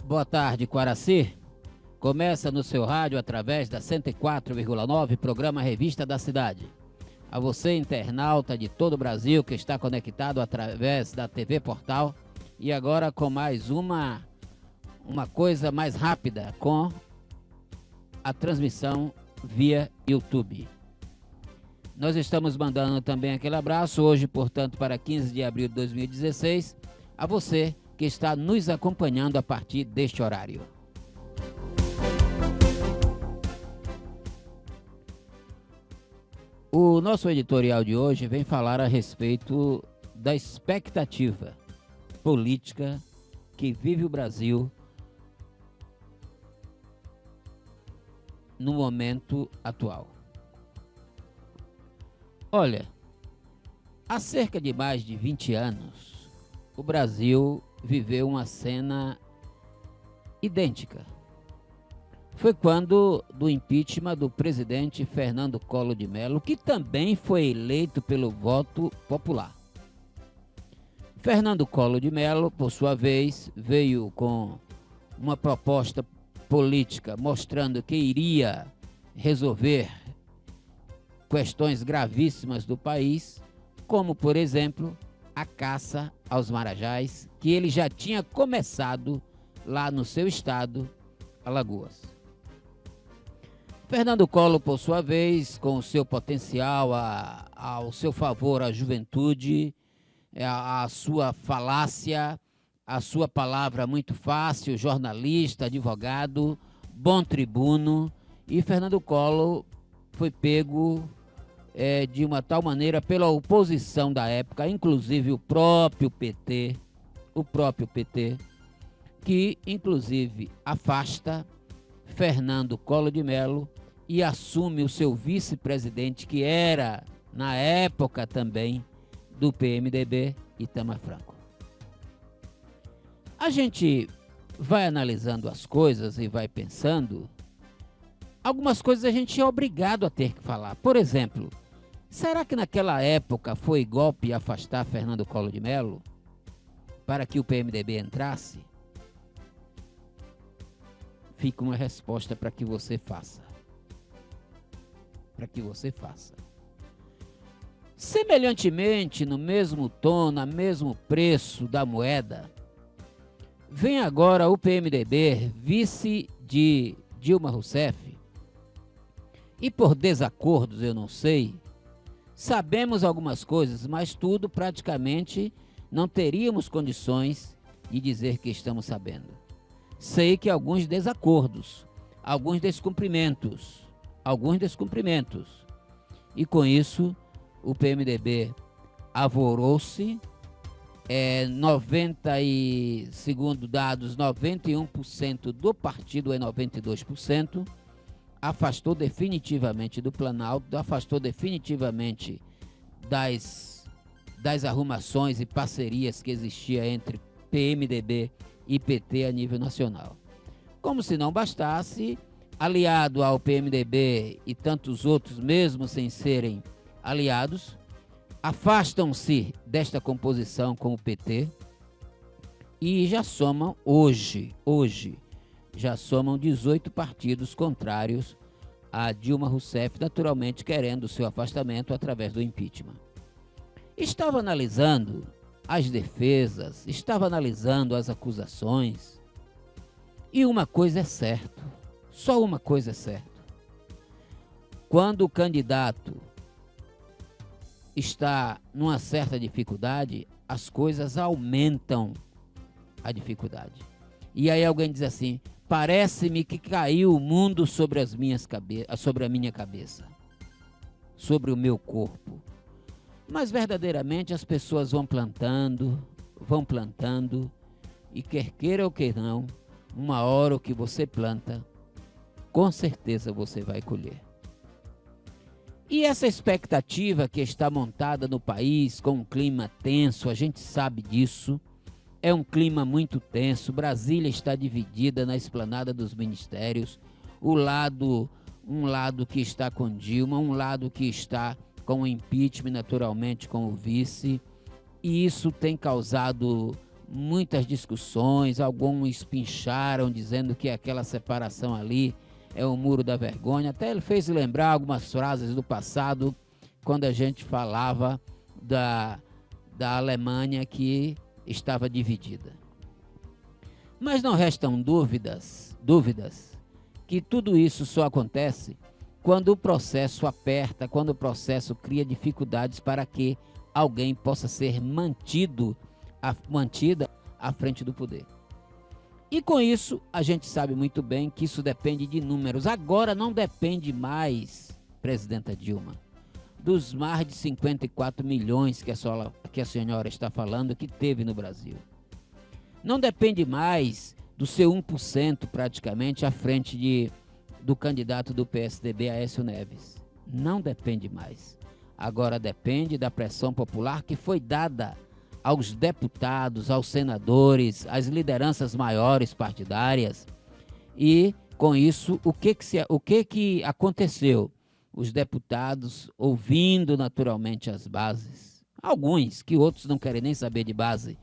Boa tarde, Quaraci. Começa no seu rádio através da 104,9, programa Revista da Cidade. A você, internauta de todo o Brasil que está conectado através da TV Portal. E agora com mais uma coisa mais rápida, com a transmissão via YouTube. Nós estamos mandando também aquele abraço hoje, portanto, para 15 de abril de 2016, a você que está nos acompanhando a partir deste horário. O nosso editorial de hoje vem falar a respeito da expectativa política que vive o Brasil no momento atual. Olha, há cerca de mais de 20 anos, o Brasil viveu uma cena idêntica. Foi quando do impeachment do presidente Fernando Collor de Mello, que também foi eleito pelo voto popular. Fernando Collor de Mello, por sua vez, veio com uma proposta política mostrando que iria resolver questões gravíssimas do país, como, por exemplo, a caça aos marajás, que ele já tinha começado lá no seu estado, Alagoas. Fernando Collor, por sua vez, com o seu potencial ao seu favor à juventude, a sua falácia, a sua palavra muito fácil, jornalista, advogado, bom tribuno, e Fernando Collor foi pego de uma tal maneira pela oposição da época, inclusive o próprio PT, que inclusive afasta Fernando Collor de Mello e assume o seu vice-presidente, que era, na época também, do PMDB, Itamar Franco. A gente vai analisando as coisas e vai pensando, algumas coisas a gente é obrigado a ter que falar. Por exemplo, será que naquela época foi golpe afastar Fernando Collor de Mello para que o PMDB entrasse? Fica uma resposta para que você faça. Semelhantemente, no mesmo tom, no mesmo preço da moeda, vem agora o PMDB, vice de Dilma Rousseff, e por desacordos, eu não sei, sabemos algumas coisas, mas tudo praticamente não teríamos condições de dizer que estamos sabendo. Sei que alguns desacordos, alguns descumprimentos, e com isso o PMDB avorou-se, segundo dados, 91% do partido, 92%, afastou definitivamente do Planalto, afastou definitivamente das arrumações e parcerias que existia entre PMDB e PT a nível nacional. Como se não bastasse, aliado ao PMDB e tantos outros, mesmo sem serem aliados, afastam-se desta composição com o PT e já somam hoje já somam 18 partidos contrários a Dilma Rousseff, naturalmente querendo o seu afastamento através do impeachment. Estava analisando as defesas, estava analisando as acusações, e uma coisa é certa, só uma coisa é certa. Quando o candidato está numa certa dificuldade, as coisas aumentam a dificuldade. E aí alguém diz assim: parece-me que caiu o mundo sobre a minha cabeça, sobre o meu corpo. Mas verdadeiramente as pessoas vão plantando, e quer queira ou quer não, uma hora o que você planta, com certeza você vai colher. E essa expectativa que está montada no país com um clima tenso, a gente sabe disso, é um clima muito tenso. Brasília está dividida na esplanada dos ministérios, um lado que está com Dilma, um lado que está com o impeachment, naturalmente com o vice, e isso tem causado muitas discussões, alguns pincharam dizendo que aquela separação ali é o muro da vergonha. Até ele fez lembrar algumas frases do passado, quando a gente falava da Alemanha que estava dividida. Mas não restam dúvidas que tudo isso só acontece quando o processo aperta, quando o processo cria dificuldades para que alguém possa ser mantida à frente do poder. E com isso, a gente sabe muito bem que isso depende de números. Agora não depende mais, presidenta Dilma, dos mais de 54 milhões que a senhora está falando que teve no Brasil. Não depende mais do seu 1% praticamente à frente do candidato do PSDB, Aécio Neves. Não depende mais. Agora depende da pressão popular que foi dada aos deputados, aos senadores, às lideranças maiores partidárias. E, com isso, o que aconteceu? Os deputados ouvindo naturalmente as bases, alguns que outros não querem nem saber de base,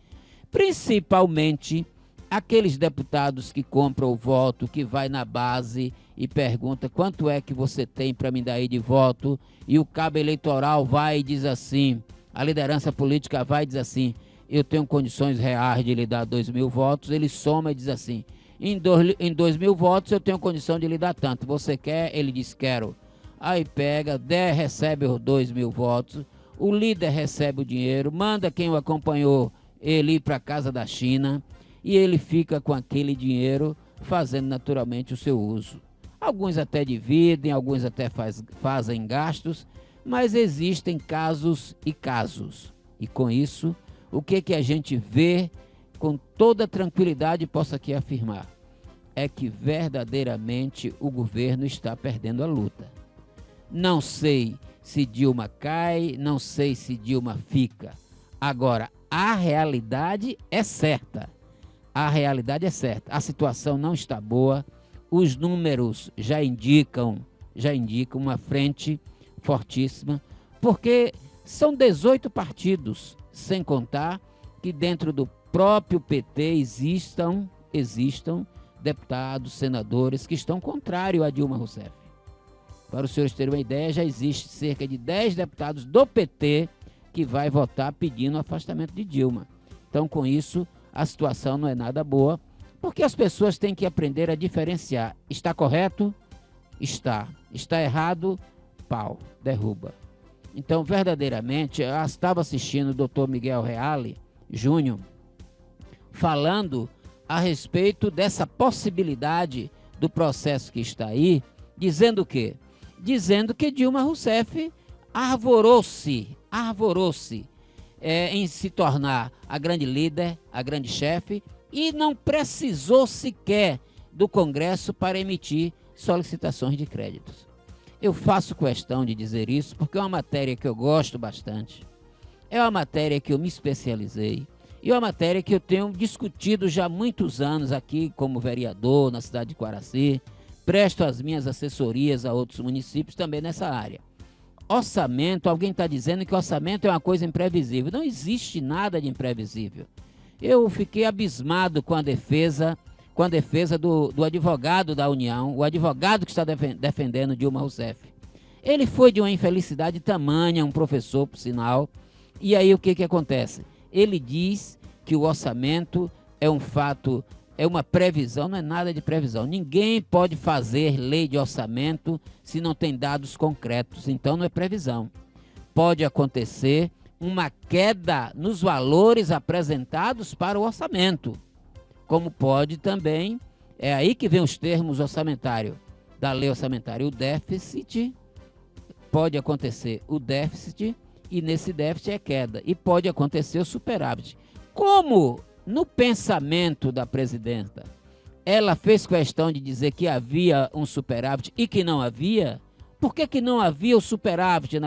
principalmente aqueles deputados que compram o voto, que vai na base e pergunta quanto é que você tem para me dar aí de voto, e o cabo eleitoral vai e diz assim, a liderança política vai e diz assim, eu tenho condições reais de lhe dar 2.000 votos, ele soma e diz assim, em 2.000 votos eu tenho condição de lhe dar tanto, você quer? Ele diz quero. Aí pega, recebe os 2.000 votos, o líder recebe o dinheiro, manda quem o acompanhou ele ir para a casa da China e ele fica com aquele dinheiro fazendo naturalmente o seu uso. Alguns até dividem, alguns até fazem gastos, mas existem casos e casos. E com isso, o que a gente vê com toda tranquilidade, posso aqui afirmar, é que verdadeiramente o governo está perdendo a luta. Não sei se Dilma cai, não sei se Dilma fica. Agora, a realidade é certa. A realidade é certa. A situação não está boa. Os números já indicam uma frente fortíssima, porque são 18 partidos, sem contar que dentro do próprio PT existam deputados, senadores que estão contrários a Dilma Rousseff. Para os senhores terem uma ideia, já existe cerca de 10 deputados do PT que vai votar pedindo o afastamento de Dilma. Então, com isso, a situação não é nada boa, porque as pessoas têm que aprender a diferenciar. Está correto? Está. Está errado? Pau, derruba. Então, verdadeiramente, eu estava assistindo o Dr. Miguel Reale Júnior falando a respeito dessa possibilidade do processo que está aí, dizendo o quê? Dizendo que Dilma Rousseff arvorou-se em se tornar a grande líder, a grande chefe, e não precisou sequer do Congresso para emitir solicitações de créditos. Eu faço questão de dizer isso porque é uma matéria que eu gosto bastante, é uma matéria que eu me especializei, e é uma matéria que eu tenho discutido já há muitos anos aqui como vereador na cidade de Quaraci, presto as minhas assessorias a outros municípios também nessa área. Orçamento, alguém está dizendo que orçamento é uma coisa imprevisível. Não existe nada de imprevisível. Eu fiquei abismado com a defesa do advogado da União, o advogado que está defendendo Dilma Rousseff. Ele foi de uma infelicidade tamanha, um professor, por sinal, e aí o que acontece? Ele diz que o orçamento é um fato, é uma previsão, não é nada de previsão. Ninguém pode fazer lei de orçamento se não tem dados concretos, então não é previsão. Pode acontecer uma queda nos valores apresentados para o orçamento, como pode também, é aí que vem os termos orçamentários, da lei orçamentária, o déficit, pode acontecer o déficit, e nesse déficit é queda, e pode acontecer o superávit. Como no pensamento da presidenta, ela fez questão de dizer que havia um superávit e que não havia, por que não havia o superávit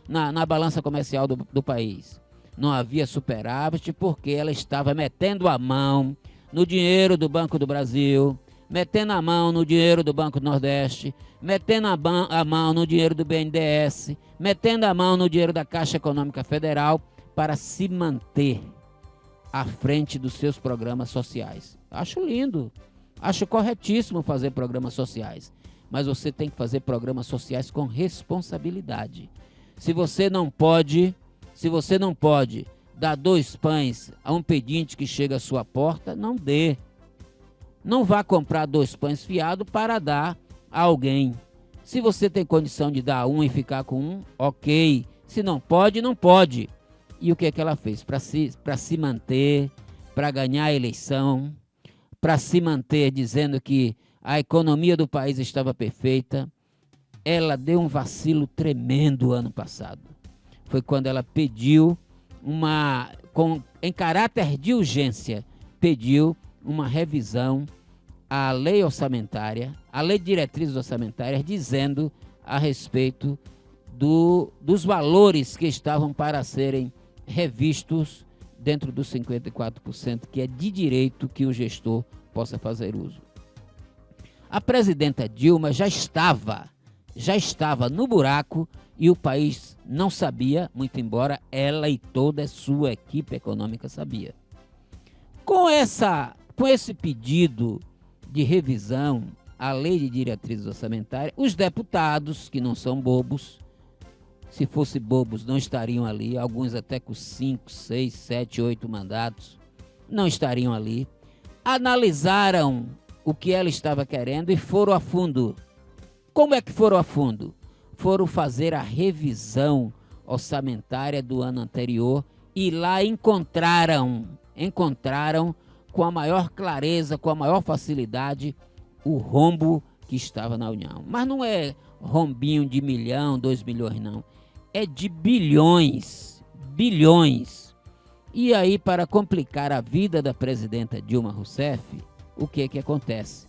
na balança comercial do país? Não havia superávit porque ela estava metendo a mão no dinheiro do Banco do Brasil, metendo a mão no dinheiro do Banco do Nordeste, metendo a mão no dinheiro do BNDES, metendo a mão no dinheiro da Caixa Econômica Federal para se manter. à frente dos seus programas sociais. Acho lindo, acho corretíssimo fazer programas sociais, mas você tem que fazer programas sociais com responsabilidade. Se você não pode dar 2 pães a um pedinte que chega à sua porta, não dê. Não vá comprar 2 pães fiados para dar a alguém. Se você tem condição de dar 1 e ficar com 1, ok. Se não pode, não pode. E o que é que ela fez? Para se manter, para ganhar a eleição, para se manter dizendo que a economia do país estava perfeita, ela deu um vacilo tremendo ano passado. Foi quando ela pediu em caráter de urgência, pediu uma revisão à lei orçamentária, à lei de diretrizes orçamentárias, dizendo a respeito dos valores que estavam para serem revistos dentro dos 54%, que é de direito que o gestor possa fazer uso. A presidenta Dilma já estava no buraco e o país não sabia, muito embora ela e toda a sua equipe econômica sabia. Com esse pedido de revisão à lei de diretrizes orçamentárias, os deputados, que não são bobos, se fossem bobos não estariam ali, alguns até com 5, 6, 7, 8 mandatos, não estariam ali, analisaram o que ela estava querendo e foram a fundo. Como é que foram a fundo? Foram fazer a revisão orçamentária do ano anterior e lá encontraram com a maior clareza, com a maior facilidade, o rombo que estava na União. Mas não é rombinho de 1 milhão, 2 milhões, não. É de bilhões. E aí, para complicar a vida da presidenta Dilma Rousseff, o que acontece?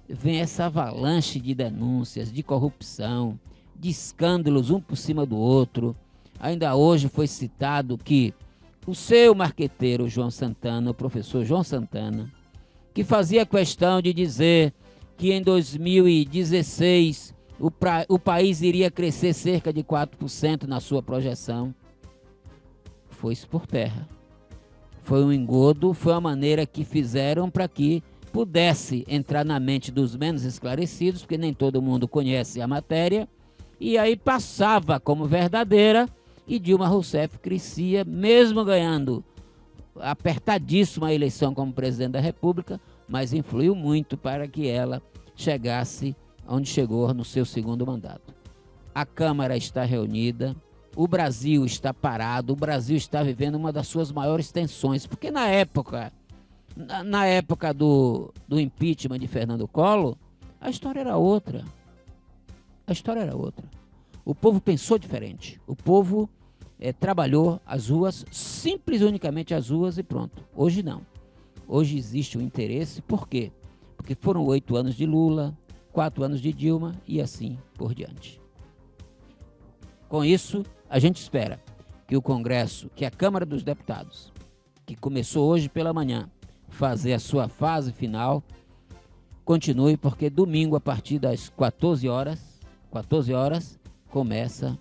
Vem essa avalanche de denúncias, de corrupção, de escândalos um por cima do outro. Ainda hoje foi citado que o seu marqueteiro João Santana, o professor João Santana, que fazia questão de dizer que em 2016 o país iria crescer cerca de 4% na sua projeção, foi-se por terra. Foi um engodo, foi uma maneira que fizeram para que pudesse entrar na mente dos menos esclarecidos, porque nem todo mundo conhece a matéria, e aí passava como verdadeira, e Dilma Rousseff crescia, mesmo ganhando apertadíssima a eleição como presidente da República, mas influiu muito para que ela chegasse onde chegou no seu segundo mandato. A Câmara está reunida, o Brasil está parado, o Brasil está vivendo uma das suas maiores tensões, porque na época do impeachment de Fernando Collor, a história era outra. O povo pensou diferente. O povo trabalhou as ruas, simples e unicamente as ruas e pronto. Hoje não. Hoje existe um interesse. Por quê? Porque foram 8 anos de Lula, 4 anos de Dilma e assim por diante. Com isso, a gente espera que o Congresso, que a Câmara dos Deputados, que começou hoje pela manhã, fazer a sua fase final, continue, porque domingo, a partir das 14 horas, começa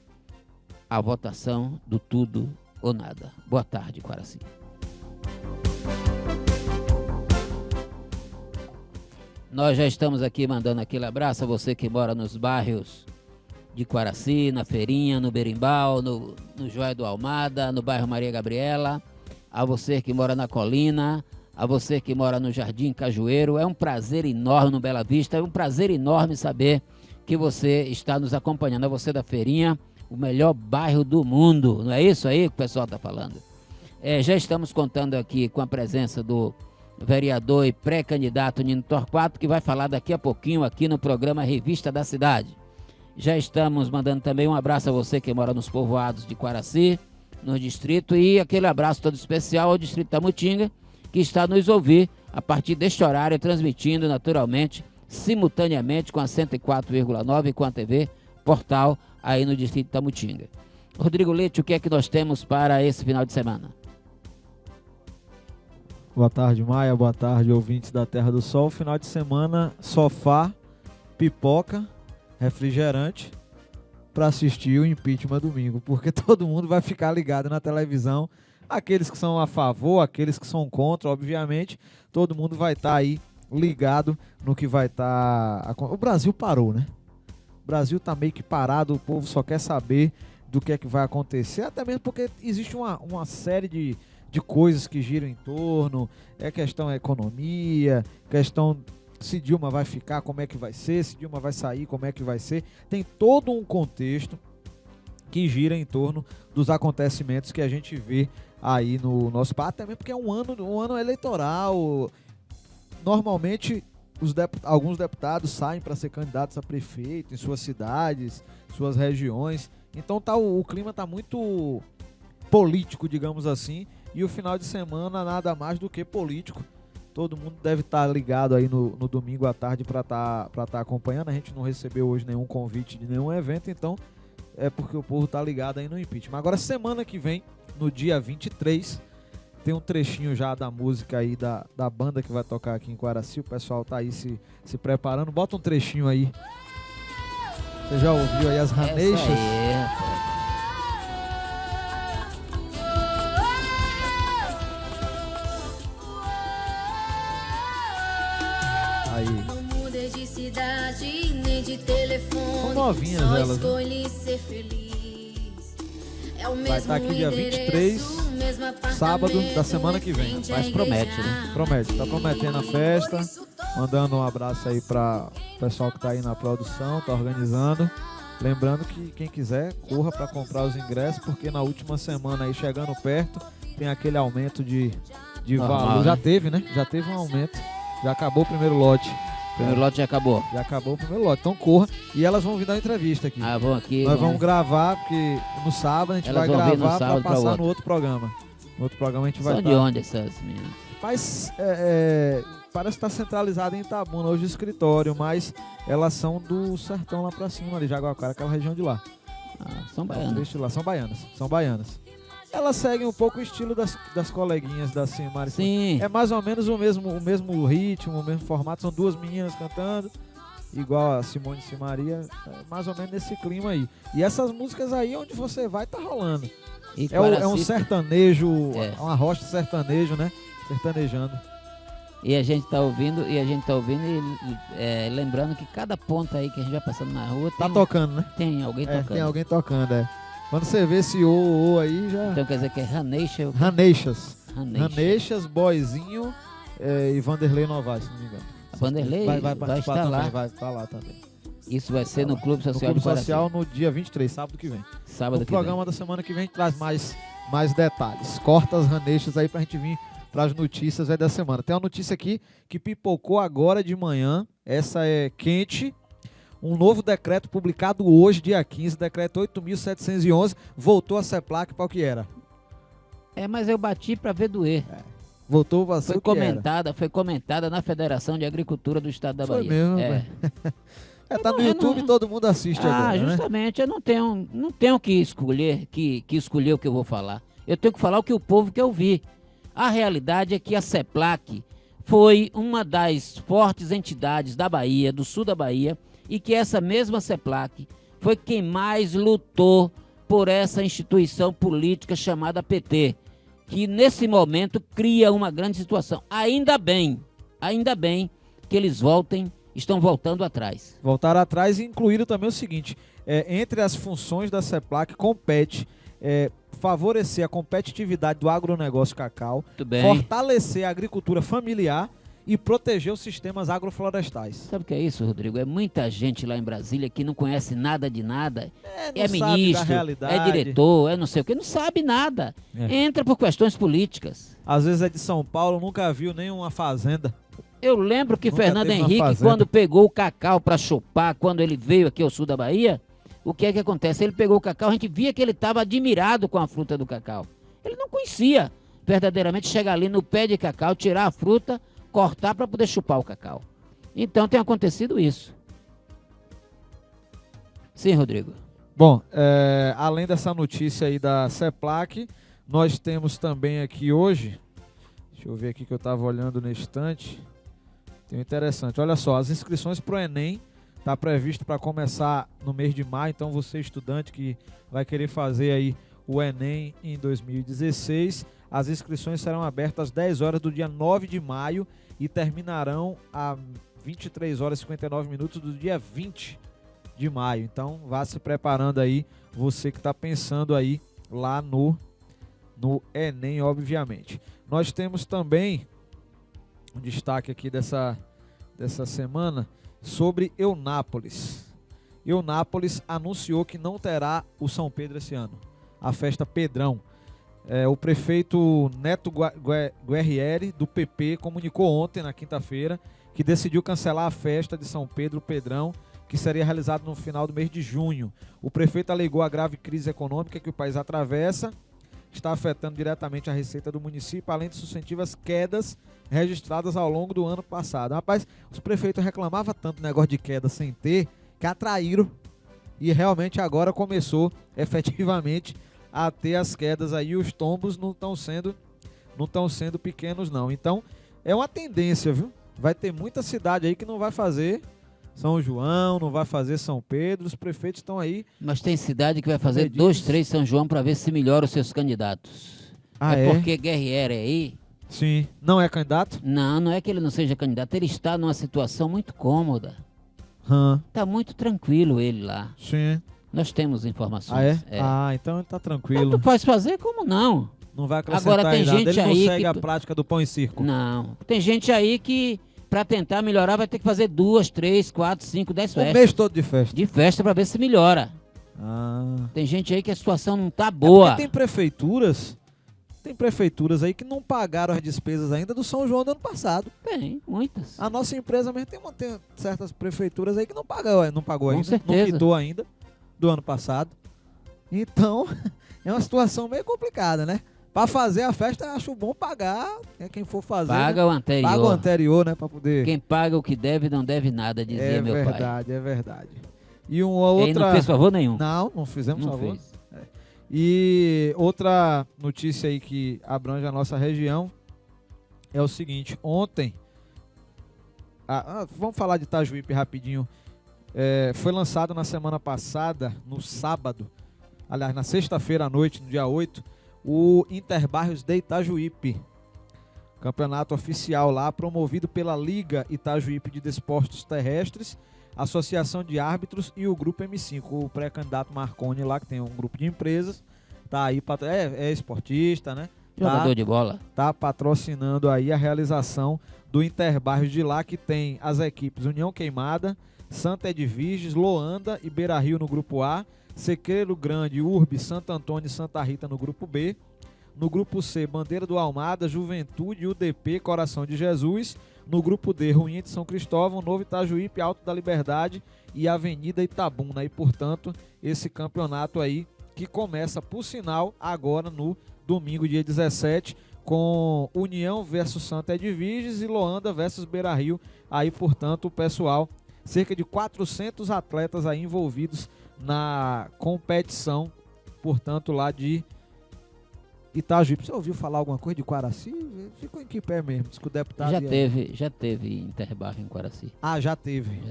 a votação do tudo ou nada. Boa tarde, Quaraci. Nós já estamos aqui mandando aquele abraço a você que mora nos bairros de Quaraci, na Feirinha, no Berimbau, no Joia do Almada, no bairro Maria Gabriela, a você que mora na Colina, a você que mora no Jardim Cajueiro. É um prazer enorme no Bela Vista, é um prazer enorme saber que você está nos acompanhando. A você da Feirinha, o melhor bairro do mundo, não é isso aí que o pessoal está falando? Já estamos contando aqui com a presença do vereador e pré-candidato Nino Torquato, que vai falar daqui a pouquinho aqui no programa Revista da Cidade. Já estamos mandando também um abraço a você que mora nos povoados de Quaraci, no distrito, e aquele abraço todo especial ao distrito Tamutinga, que está nos ouvir a partir deste horário, transmitindo naturalmente, simultaneamente com a 104,9 e com a TV Portal aí no distrito Tamutinga. Rodrigo Leite, o que é que nós temos para esse final de semana? Boa tarde, Maia. Boa tarde, ouvintes da Terra do Sol. Final de semana, sofá, pipoca, refrigerante para assistir o impeachment domingo, porque todo mundo vai ficar ligado na televisão Aqueles que são a favor, aqueles que são contra, obviamente, todo mundo vai estar aí ligado no que vai estar... O Brasil parou, né? O Brasil tá meio que parado, o povo só quer saber do que é que vai acontecer, até mesmo porque existe uma série de coisas que giram em torno, questão da economia, questão se Dilma vai ficar, como é que vai ser, se Dilma vai sair, como é que vai ser. Tem todo um contexto que gira em torno dos acontecimentos que a gente vê aí no nosso país, até mesmo porque é um ano eleitoral. Normalmente alguns deputados saem para ser candidatos a prefeito em suas cidades, suas regiões. Então o clima está muito político, digamos assim, e o final de semana nada mais do que político. Todo mundo deve estar ligado aí no domingo à tarde para tá acompanhando. A gente não recebeu hoje nenhum convite de nenhum evento, então é porque o povo tá ligado aí no impeachment. Agora, semana que vem, no dia 23, tem um trechinho já da música aí da banda que vai tocar aqui em Quaraci. O pessoal tá aí se preparando. Bota um trechinho aí. Você já ouviu aí as Raneixas? Aí. Não mudei de cidade, nem de telefone. São novinhas só elas, escolhi ser feliz. É o mesmo vai estar aqui dia 23, sábado da semana que vem. Mas promete, né? Promete, tá prometendo a festa. Mandando um abraço aí para o pessoal que tá aí na produção, tá organizando. Lembrando que quem quiser, corra para comprar os ingressos, porque na última semana aí, chegando perto, tem aquele aumento de valor. Né? Já teve, né? Já teve um aumento. Já acabou o primeiro lote. O primeiro lote já acabou. Já acabou o primeiro lote. Então corra. E elas vão vir dar uma entrevista aqui. Ah, vão aqui. Nós vamos gravar, porque no sábado a gente Elas vai vão vir no gravar sábado para pra passar outro. no outro programa. No outro programa a gente vai São de onde essas meninas? Mas parece que está centralizada em Itabuna, hoje o escritório, mas elas são do sertão lá pra cima, ali, Jaguacara, aquela região de lá. Ah, são baianas. Lá. São baianas. Elas seguem um pouco o estilo das coleguinhas da Simari. Sim. É mais ou menos o mesmo ritmo, o mesmo formato, são duas meninas cantando, igual a Simone e Simaria, mais ou menos nesse clima aí. E essas músicas aí, onde você vai, tá rolando. E É um sertanejo, É. uma rocha de sertanejo, né? Sertanejando. E a gente tá ouvindo, e lembrando que cada ponta aí que a gente vai passando na rua Tá tocando, né? tem alguém tocando. Tem alguém tocando, Quando você vê esse o aí, já... Então quer dizer que é Raneixa. Raneixas. Raneixa. Raneixas, Boizinho e Vanderlei Novaes, se não me engano. A Vanderlei vai vai participar estar também, lá. vai estar lá também. Isso vai ser no Clube No Social Clube de Quaraci. Social no dia 23, sábado que vem. Sábado No que vem. programa da semana que vem a gente traz mais detalhes. Corta as Raneixas aí pra gente vir para as notícias da semana. Tem uma notícia aqui que pipocou agora de manhã. Essa é quente. Um novo decreto publicado hoje, dia 15, decreto 8.711, voltou a CEPLAC para o que era. Mas eu bati para ver doer. Voltou a ser o que era. Foi comentada na Federação de Agricultura do Estado da Bahia. Foi mesmo, velho. Tá no YouTube e todo mundo assiste agora, justamente, né? Eu não tenho que escolher o que eu vou falar. Eu tenho que falar o que o povo quer ouvir. A realidade é que a CEPLAC foi uma das fortes entidades da Bahia, do sul da Bahia, e que essa mesma CEPLAC foi quem mais lutou por essa instituição política chamada PT, que nesse momento cria uma grande situação. Ainda bem que eles estão voltando atrás. Voltaram atrás e incluíram também o seguinte, entre as funções da CEPLAC compete favorecer a competitividade do agronegócio cacau, fortalecer a agricultura familiar e proteger os sistemas agroflorestais. Sabe o que é isso, Rodrigo? É muita gente lá em Brasília que não conhece nada de nada. Não sabe ministro, da realidade. é diretor, é não sei o que, não sabe nada. Entra por questões políticas. Às vezes é de São Paulo, nunca viu nenhuma fazenda. Eu lembro que Fernando Henrique, quando pegou o cacau para chupar, quando ele veio aqui ao sul da Bahia, o que é que acontece? Ele pegou o cacau, a gente via que ele estava admirado com a fruta do cacau. Ele não conhecia verdadeiramente chegar ali no pé de cacau, tirar a fruta, cortar para poder chupar o cacau. Então tem acontecido isso. Sim, Rodrigo. Bom, além dessa notícia aí da CEPLAC, nós temos também aqui hoje, deixa eu ver aqui que eu estava olhando no instante, tem um interessante, olha só, as inscrições para o Enem está previsto para começar no mês de maio, então você estudante que vai querer fazer aí o Enem em 2016. As inscrições serão abertas às 10 horas do dia 9 de maio e terminarão às 23 horas e 59 minutos do dia 20 de maio. Então, vá se preparando aí, você que está pensando aí lá no Enem, obviamente. Nós temos também um destaque aqui dessa semana sobre Eunápolis. Eunápolis anunciou que não terá o São Pedro esse ano, a festa Pedrão. O prefeito Neto Guerrieri, do PP, comunicou ontem, na quinta-feira, que decidiu cancelar a festa de São Pedro Pedrão, que seria realizada no final do mês de junho. O prefeito alegou a grave crise econômica que o país atravessa, está afetando diretamente a receita do município, além de sucessivas quedas registradas ao longo do ano passado. Rapaz, os prefeitos reclamavam tanto do negócio de queda sem ter, que atraíram, e realmente agora começou efetivamente a ter as quedas aí. Os tombos não estão sendo pequenos não. Então é uma tendência, viu? Vai ter muita cidade aí que não vai fazer São João, não vai fazer São Pedro. Os prefeitos estão aí. Mas tem cidade que vai fazer 2, 3 São João para ver se melhora os seus candidatos. Porque Guerrieri aí... Sim. Não é candidato? Não é que ele não seja candidato. Ele está numa situação muito cômoda. Está muito tranquilo ele lá. Sim. Nós temos informações. Então ele tá tranquilo. Tanto faz fazer como não. Não vai acrescentar. Agora tem gente ele não aí segue a prática do pão e circo. Não. Tem gente aí que, pra tentar melhorar, vai ter que fazer 2, 3, 4, 5, 10 festas. O mês todo de festa. De festa pra ver se melhora. Tem gente aí que a situação não tá boa. Tem prefeituras aí que não pagaram as despesas ainda do São João do ano passado. Tem, muitas. A nossa empresa mesmo tem certas prefeituras aí que não pagou Com ainda. certeza. Não quitou ainda do ano passado. Então, é uma situação meio complicada, né? Pra fazer a festa, acho bom pagar. Quem for fazer. Paga o anterior. Paga o anterior, né? Pra poder. Quem paga o que deve, não deve nada, dizia meu pai. É verdade. E uma outra. Ele não fez favor nenhum. Não fizemos favor. Fez. E outra notícia aí que abrange a nossa região é o seguinte: ontem. Vamos falar de Itajuípe rapidinho. Foi lançado na semana passada, no sábado, aliás, na sexta-feira à noite, no dia 8, o Interbairros de Itajuípe. Campeonato oficial lá, promovido pela Liga Itajuípe de Desportos Terrestres, Associação de Árbitros e o Grupo M5. O pré-candidato Marconi lá, que tem um grupo de empresas, tá aí, é esportista, né? Jogador de bola. Tá patrocinando aí a realização do Interbairros de lá, que tem as equipes União Queimada, Santa Edviges, Loanda e Beira Rio no grupo A, Sequeiro Grande, Urbe, Santo Antônio e Santa Rita no grupo B. No grupo C, Bandeira do Almada, Juventude, UDP, Coração de Jesus. No grupo D, Ruinha de São Cristóvão, Novo Itajuípe, Alto da Liberdade e Avenida Itabuna. E, portanto, esse campeonato aí que começa, por sinal, agora no domingo, dia 17, com União versus Santa Edviges e Loanda versus Beira Rio. Aí, portanto, o pessoal, cerca de 400 atletas aí envolvidos na competição, portanto, lá de Itajuípe. Você ouviu falar alguma coisa de Quaraci? Ficou em que pé mesmo? Diz que o deputado Já teve Interbairro em Quaraci. Já teve.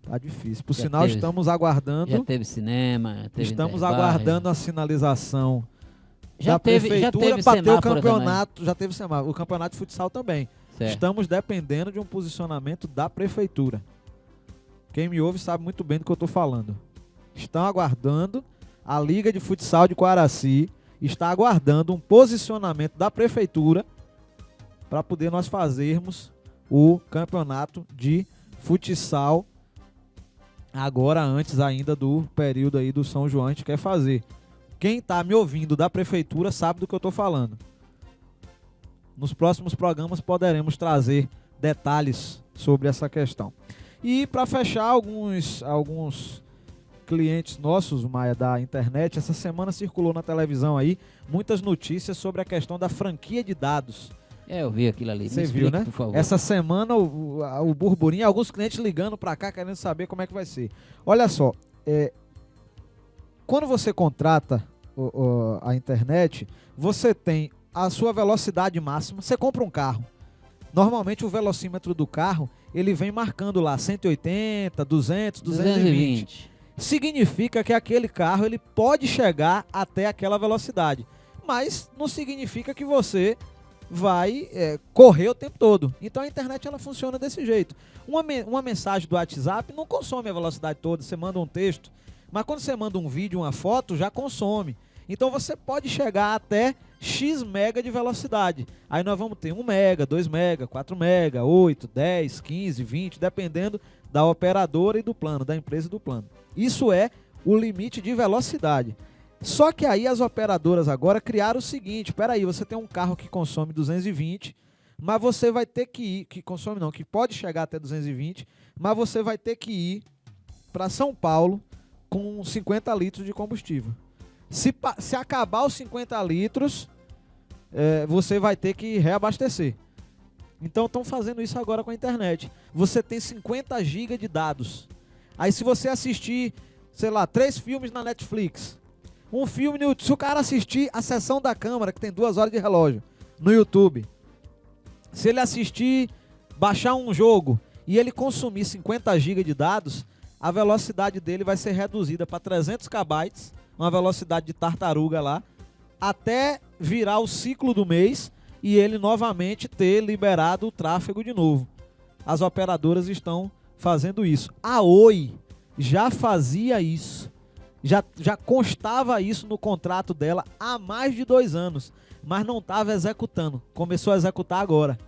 Tá difícil. Por sinal, estamos aguardando. Já teve cinema, estamos aguardando a sinalização da prefeitura para ter o campeonato. Também. Já teve semáforo. O campeonato de futsal também. Certo. Estamos dependendo de um posicionamento da prefeitura. Quem me ouve sabe muito bem do que eu estou falando. Estão aguardando. A Liga de Futsal de Quaraci está aguardando um posicionamento da prefeitura para poder nós fazermos o campeonato de futsal agora, antes ainda do período aí do São João. A gente quer fazer. Quem está me ouvindo da prefeitura sabe do que eu estou falando. Nos próximos programas poderemos trazer detalhes sobre essa questão. E para fechar, alguns clientes nossos, Maia, da internet, essa semana circulou na televisão aí muitas notícias sobre a questão da franquia de dados. Eu vi aquilo ali. Você viu, né? Por favor. Essa semana o burburinho, alguns clientes ligando para cá querendo saber como é que vai ser. Olha só, quando você contrata a internet, você tem a sua velocidade máxima. Você compra um carro. Normalmente o velocímetro do carro, ele vem marcando lá 180, 200, 220. significa que aquele carro ele pode chegar até aquela velocidade, mas não significa que você vai correr o tempo todo. Então a internet ela funciona desse jeito. Uma mensagem do WhatsApp não consome a velocidade toda, você manda um texto, mas quando você manda um vídeo, uma foto, já consome. Então você pode chegar até X mega de velocidade. Aí nós vamos ter 1 mega, 2 mega, 4 mega, 8, 10, 15, 20, dependendo da operadora e do plano, da empresa e do plano. Isso é o limite de velocidade. Só que aí as operadoras agora criaram o seguinte, espera aí, você tem um carro que consome 220, mas você vai ter que ir, que pode chegar até 220, mas você vai ter que ir para São Paulo com 50 litros de combustível. Se acabar os 50 litros, você vai ter que reabastecer. Então estão fazendo isso agora com a internet. Você tem 50 GB de dados. Aí se você assistir, sei lá, 3 filmes na Netflix, um filme, se o cara assistir a sessão da Câmara, que tem 2 horas de relógio, no YouTube, se ele assistir, baixar um jogo e ele consumir 50 GB de dados, a velocidade dele vai ser reduzida para 300 KB, uma velocidade de tartaruga lá, até virar o ciclo do mês e ele novamente ter liberado o tráfego de novo. As operadoras estão fazendo isso. A Oi já fazia isso, já constava isso no contrato dela há mais de 2 anos, mas não estava executando, começou a executar agora.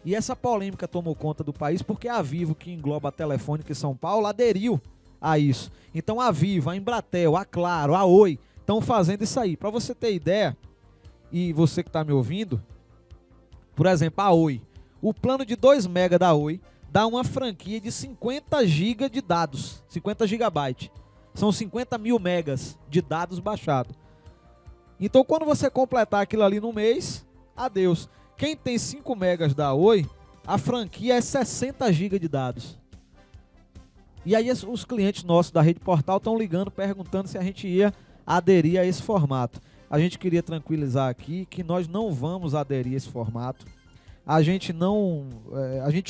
E essa polêmica tomou conta do país porque a Vivo, que engloba a Telefônica em São Paulo, aderiu a isso. Então a Vivo, a Embratel, a Claro, a Oi estão fazendo isso aí. Para você ter ideia, e você que está me ouvindo, por exemplo, a Oi, o plano de 2 mega da Oi dá uma franquia de 50 GB de dados, 50 GB. São 50 mil megas de dados baixados. Então quando você completar aquilo ali no mês, adeus. Quem tem 5 megas da Oi, a franquia é 60 GB de dados. E aí os clientes nossos da Rede Portal estão ligando, perguntando se a gente ia aderir a esse formato. A gente queria tranquilizar aqui que nós não vamos aderir a esse formato. A gente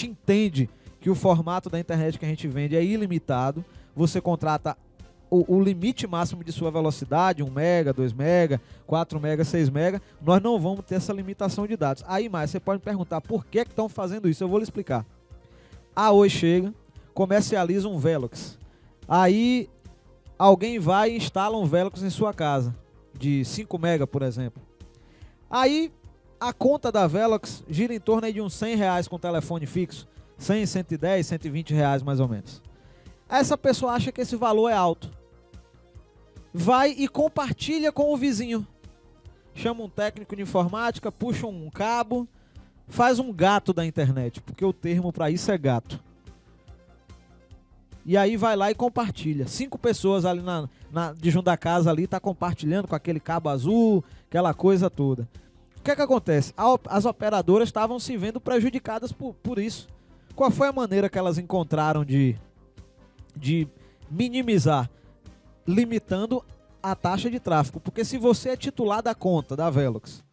entende que o formato da internet que a gente vende é ilimitado. Você contrata o limite máximo de sua velocidade, 1 mega, 2 mega, 4 mega, 6 mega, nós não vamos ter essa limitação de dados. Aí, mais, você pode me perguntar por que estão fazendo isso, eu vou lhe explicar. A Oi chega, comercializa um Velox. Aí, alguém vai e instala um Velox em sua casa, de 5 mega, por exemplo. Aí, a conta da Velox gira em torno aí de uns R$100 com telefone fixo, 100, 110, R$120 mais ou menos. Essa pessoa acha que esse valor é alto. Vai e compartilha com o vizinho. Chama um técnico de informática, puxa um cabo, faz um gato da internet, porque o termo para isso é gato. E aí vai lá e compartilha. 5 pessoas ali de junto da casa ali tá compartilhando com aquele cabo azul, aquela coisa toda. O que é que acontece? As operadoras estavam se vendo prejudicadas por isso. Qual foi a maneira que elas encontraram de minimizar? Limitando a taxa de tráfego, porque se você é titular da conta da Velox,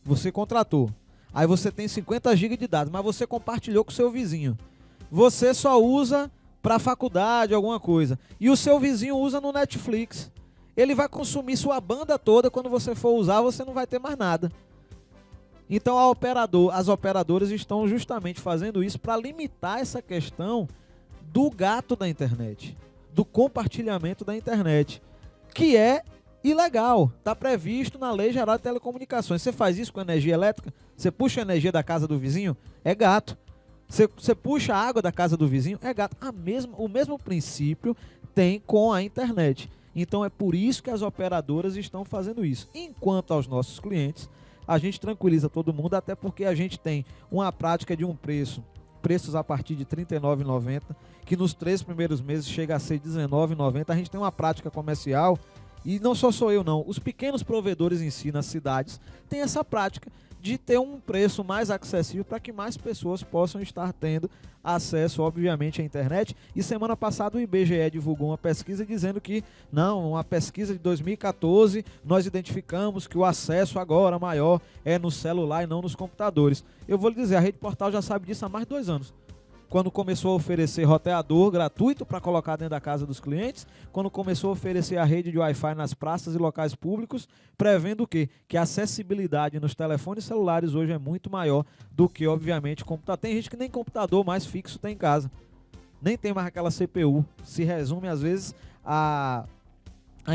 você contratou, aí você tem 50 GB de dados, mas você compartilhou com o seu vizinho, você só usa para faculdade, alguma coisa, e o seu vizinho usa no Netflix, ele vai consumir sua banda toda, quando você for usar você não vai ter mais nada. Então as operadoras estão justamente fazendo isso para limitar essa questão do gato da internet, do compartilhamento da internet, que é ilegal, está previsto na Lei Geral de Telecomunicações. Você faz isso com energia elétrica, você puxa a energia da casa do vizinho, é gato. Você puxa a água da casa do vizinho, é gato. O mesmo princípio tem com a internet. Então é por isso que as operadoras estão fazendo isso. Enquanto aos nossos clientes, a gente tranquiliza todo mundo, até porque a gente tem uma prática de preços a partir de R$ 39,90, que nos 3 primeiros meses chega a ser R$ 19,90. A gente tem uma prática comercial, e não sou eu não, os pequenos provedores em si nas cidades têm essa prática de ter um preço mais acessível para que mais pessoas possam estar tendo acesso, obviamente, à internet. E semana passada o IBGE divulgou uma pesquisa dizendo que, uma pesquisa de 2014, nós identificamos que o acesso agora maior é no celular e não nos computadores. Eu vou lhe dizer, a Rede Portal já sabe disso há mais de 2 anos. quando começou a oferecer roteador gratuito para colocar dentro da casa dos clientes, quando começou a oferecer a rede de Wi-Fi nas praças e locais públicos, prevendo o quê? Que a acessibilidade nos telefones celulares hoje é muito maior do que, obviamente, computador. Tem gente que nem computador mais fixo tem em casa, nem tem mais aquela CPU. Se resume, às vezes, a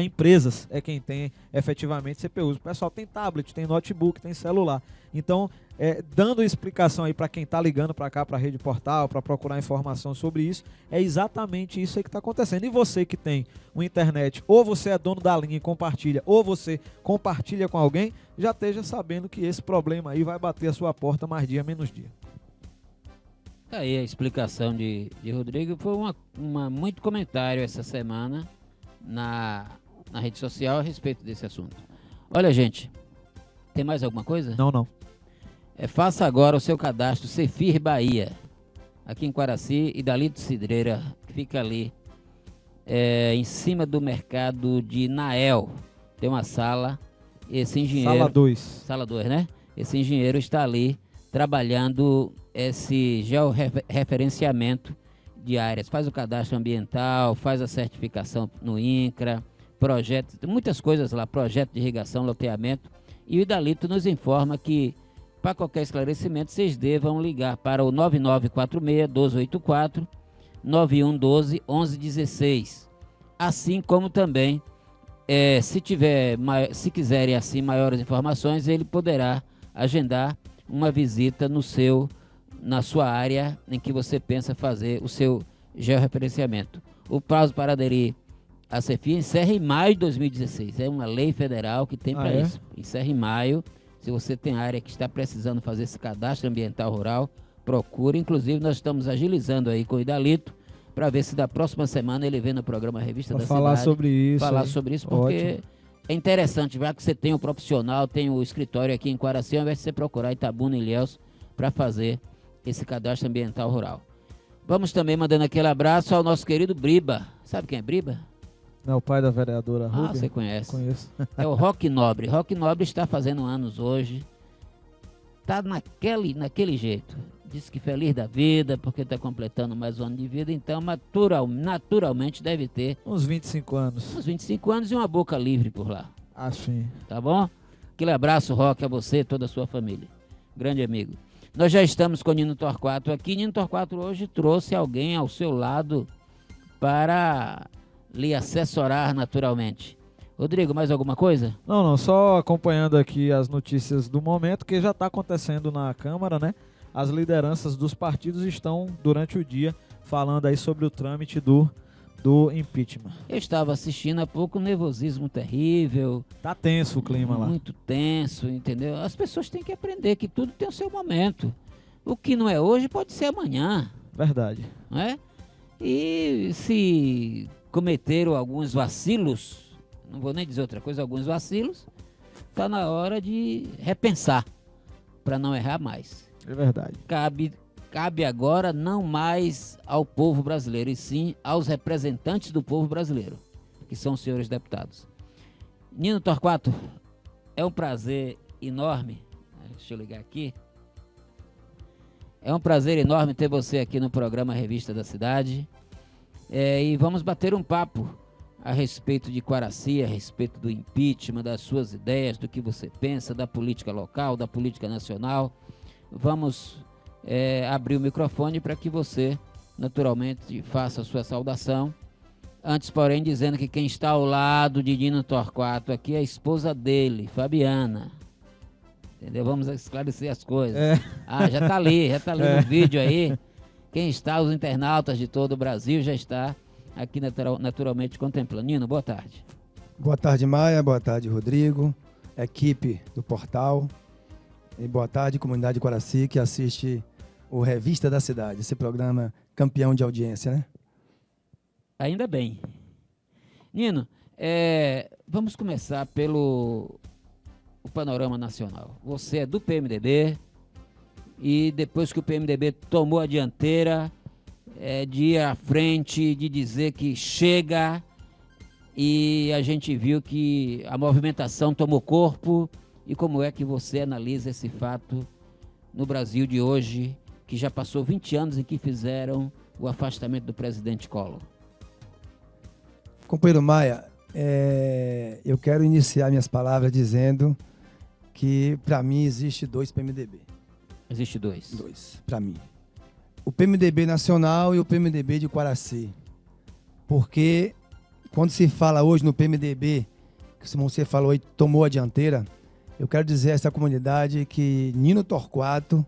empresas é quem tem efetivamente CPUs. O pessoal tem tablet, tem notebook, tem celular. Então, dando explicação aí para quem está ligando para cá, para a Rede Portal, para procurar informação sobre isso, é exatamente isso aí que está acontecendo. E você que tem uma internet, ou você é dono da linha e compartilha, ou você compartilha com alguém, já esteja sabendo que esse problema aí vai bater a sua porta mais dia menos dia. Aí a explicação de Rodrigo. Foi muito comentário essa semana na rede social a respeito desse assunto. Olha, gente, tem mais alguma coisa? Não. Faça agora o seu cadastro Cefir Bahia, aqui em Quaraci, e Dalito Cidreira, que fica ali em cima do mercado de Nael. Tem uma sala, esse engenheiro... Sala 2, né? Esse engenheiro está ali trabalhando esse georreferenciamento de áreas. Faz o cadastro ambiental, faz a certificação no INCRA, projeto, muitas coisas lá, projeto de irrigação, loteamento. E o Idalito nos informa que, para qualquer esclarecimento, vocês devam ligar para o 9946-1284, 9112-1116. Assim como também, se quiserem assim maiores informações, ele poderá agendar uma visita na sua área em que você pensa fazer o seu georreferenciamento. O prazo para aderir à Cefir encerra em maio de 2016. É uma lei federal que tem para isso. Encerra em maio. Se você tem área que está precisando fazer esse cadastro ambiental rural, procure. Inclusive, nós estamos agilizando aí com o Idalito para ver se da próxima semana ele vem no programa Revista da falar Cidade. Falar sobre isso, porque ótimo. É interessante, já que você tem o profissional, tem o escritório aqui em Quaraci, ao invés de você procurar Itabuna e Ilhéus para fazer esse cadastro ambiental rural. Vamos também mandando aquele abraço ao nosso querido Briba. Sabe quem é Briba? Não, o pai da vereadora Rúbia. Você conhece. Conheço. É o Roque Nobre. Roque Nobre está fazendo anos hoje. Está naquele jeito. Diz que feliz da vida, porque está completando mais um ano de vida. Então, naturalmente, deve ter uns 25 anos. Uns 25 anos e uma boca livre por lá. Assim. Tá bom? Aquele abraço, Roque, a você e toda a sua família. Grande amigo. Nós já estamos com o Nino Torquato aqui. Nino Torquato hoje trouxe alguém ao seu lado para lhe assessorar naturalmente. Rodrigo, mais alguma coisa? Não, só acompanhando aqui as notícias do momento, que já está acontecendo na Câmara, né? As lideranças dos partidos estão, durante o dia, falando aí sobre o trâmite do impeachment. Eu estava assistindo há pouco, um nervosismo terrível. Tá tenso o clima lá. Muito tenso, entendeu? As pessoas têm que aprender que tudo tem o seu momento. O que não é hoje pode ser amanhã. Verdade. Não é? E se cometeram alguns vacilos, não vou nem dizer outra coisa, alguns vacilos, está na hora de repensar para não errar mais. É verdade. Cabe agora não mais ao povo brasileiro, e sim aos representantes do povo brasileiro, que são os senhores deputados. Nino Torquato, é um prazer enorme, deixa eu ligar aqui, é um prazer enorme ter você aqui no programa Revista da Cidade, e vamos bater um papo a respeito de Quaraci, a respeito do impeachment, das suas ideias, do que você pensa, da política local, da política nacional. Vamos abrir o microfone para que você, naturalmente, faça a sua saudação. Antes, porém, dizendo que quem está ao lado de Nino Torquato aqui é a esposa dele, Fabiana. Entendeu? Vamos esclarecer as coisas. Já está ali no vídeo aí. Quem está, os internautas de todo o Brasil, já está aqui naturalmente contemplando. Nino, boa tarde. Boa tarde, Maia. Boa tarde, Rodrigo. Equipe do Portal. E boa tarde, comunidade de Quaraci, que assiste o Revista da Cidade, esse programa campeão de audiência, né? Ainda bem. Nino, vamos começar pelo panorama nacional. Você é do PMDB e depois que o PMDB tomou a dianteira, de ir à frente, de dizer que chega, e a gente viu que a movimentação tomou corpo. E como é que você analisa esse fato no Brasil de hoje, que já passou 20 anos em que fizeram o afastamento do presidente Collor? Companheiro Maia, eu quero iniciar minhas palavras dizendo que, para mim, existe 2 PMDB. Existe 2. 2, para mim. O PMDB nacional e o PMDB de Quaraci. Porque quando se fala hoje no PMDB, que você falou aí, tomou a dianteira, eu quero dizer a essa comunidade que Nino Torquato,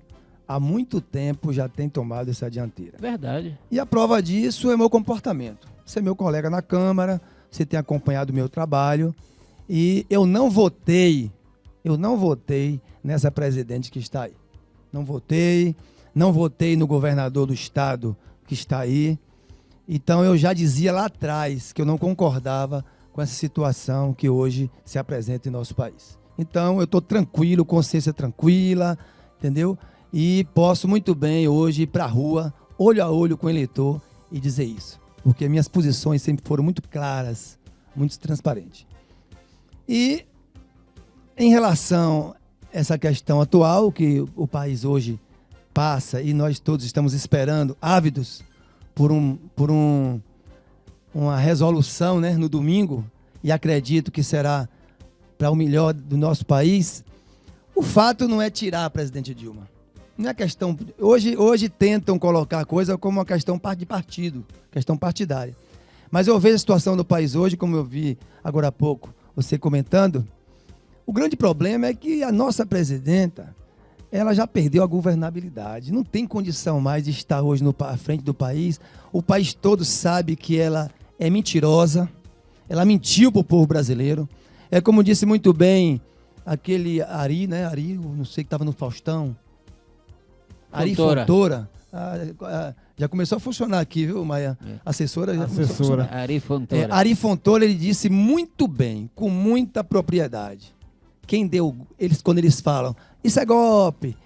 há muito tempo, já tem tomado essa dianteira. Verdade. E a prova disso é meu comportamento. Você é meu colega na Câmara, você tem acompanhado o meu trabalho, e eu não votei nessa presidente que está aí. Não votei no governador do estado que está aí. Então eu já dizia lá atrás que eu não concordava com essa situação que hoje se apresenta em nosso país. Então eu estou tranquilo, consciência tranquila, entendeu? E posso muito bem hoje ir para a rua, olho a olho com o eleitor e dizer isso. Porque minhas posições sempre foram muito claras, muito transparentes. E em relação a essa questão atual que o país hoje passa e nós todos estamos esperando, ávidos por uma resolução, né, no domingo, e acredito que será para o melhor do nosso país, o fato não é tirar a presidente Dilma. Não é questão... Hoje tentam colocar a coisa como uma questão de partido, questão partidária. Mas eu vejo a situação do país hoje, como eu vi agora há pouco você comentando, o grande problema é que a nossa presidenta, ela já perdeu a governabilidade. Não tem condição mais de estar hoje à frente do país. O país todo sabe que ela é mentirosa. Ela mentiu para o povo brasileiro. É como disse muito bem aquele Ari, né? Ari, não sei, que estava no Faustão. Ari Fontoura. Já começou a funcionar aqui, viu, Maia? Assessora. Ari Fontoura. Ari Fontoura, ele disse muito bem, com muita propriedade. Quando eles falam, isso é golpe.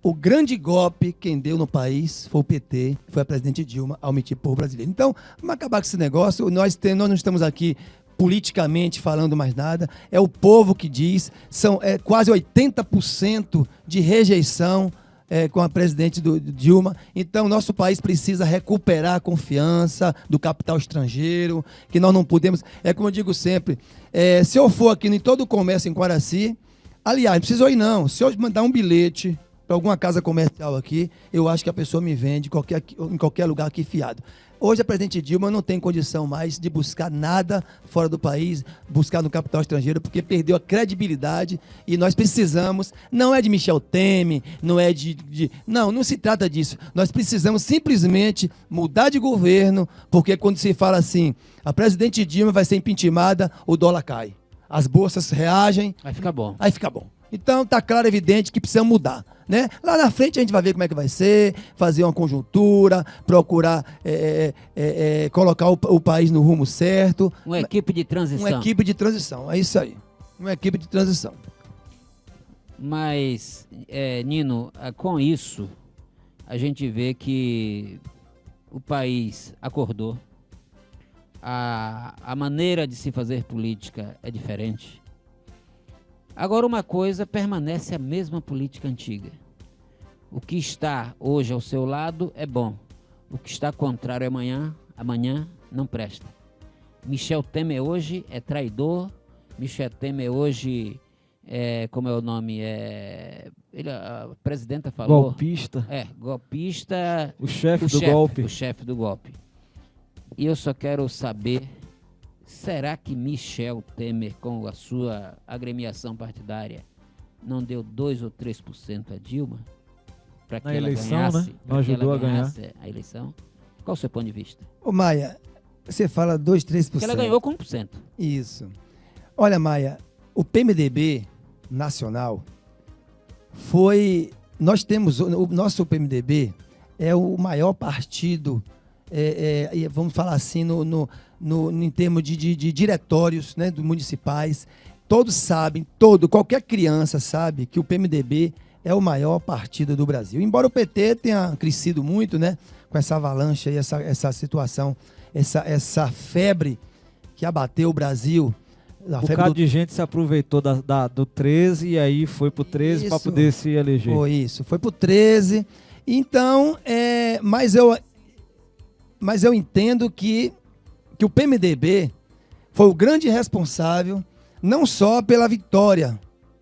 O grande golpe, quem deu no país foi o PT, foi a presidente Dilma, ao mentir o povo brasileiro. Então, vamos acabar com esse negócio. Nós não estamos aqui politicamente falando mais nada. É o povo que diz. São quase 80% de rejeição com a presidente Dilma. Então, nosso país precisa recuperar a confiança do capital estrangeiro, que nós não podemos... É como eu digo sempre, se eu for aqui em todo o comércio em Quaraci, aliás, não preciso ir não, se eu mandar um bilhete para alguma casa comercial aqui, eu acho que a pessoa me vende em qualquer lugar aqui fiado. Hoje a presidente Dilma não tem condição mais de buscar nada fora do país, buscar no capital estrangeiro, porque perdeu a credibilidade e nós precisamos, não é de Michel Temer, não é não se trata disso. Nós precisamos simplesmente mudar de governo, porque quando se fala assim, a presidente Dilma vai ser impeachmentada, o dólar cai. As bolsas reagem. Aí fica bom. Então está claro, evidente que precisa mudar, né? Lá na frente a gente vai ver como é que vai ser, fazer uma conjuntura, procurar colocar o país no rumo certo. Uma equipe de transição. É isso aí. Uma equipe de transição. Mas, Nino, com isso, a gente vê que o país acordou. A maneira de se fazer política é diferente. Agora, uma coisa permanece a mesma política antiga. O que está hoje ao seu lado é bom. O que está contrário amanhã não presta. Michel Temer hoje é traidor. Michel Temer hoje como é o nome? A presidenta falou. Golpista. Golpista. O chefe do golpe. O chefe do golpe. E eu só quero saber... Será que Michel Temer, com a sua agremiação partidária, não deu 2 ou 3% a Dilma? Para que ela ganhasse, né? Não ajudou a ganhar a eleição? Qual o seu ponto de vista? Ô Maia, você fala 2, 3%. Porque ela ganhou com 1%. Isso. Olha, Maia, o PMDB nacional foi... Nós temos... O nosso PMDB é o maior partido, vamos falar assim, em termos de diretórios, né, dos municipais. Todos sabem, qualquer criança sabe que o PMDB é o maior partido do Brasil. Embora o PT tenha crescido muito, né, com essa avalanche, essa situação, essa febre que abateu o Brasil A Um febre bocado do... de gente se aproveitou do 13 e aí foi pro 13 para Isso. poder se eleger. Foi isso, foi pro 13. Então, mas eu entendo que o PMDB foi o grande responsável, não só pela vitória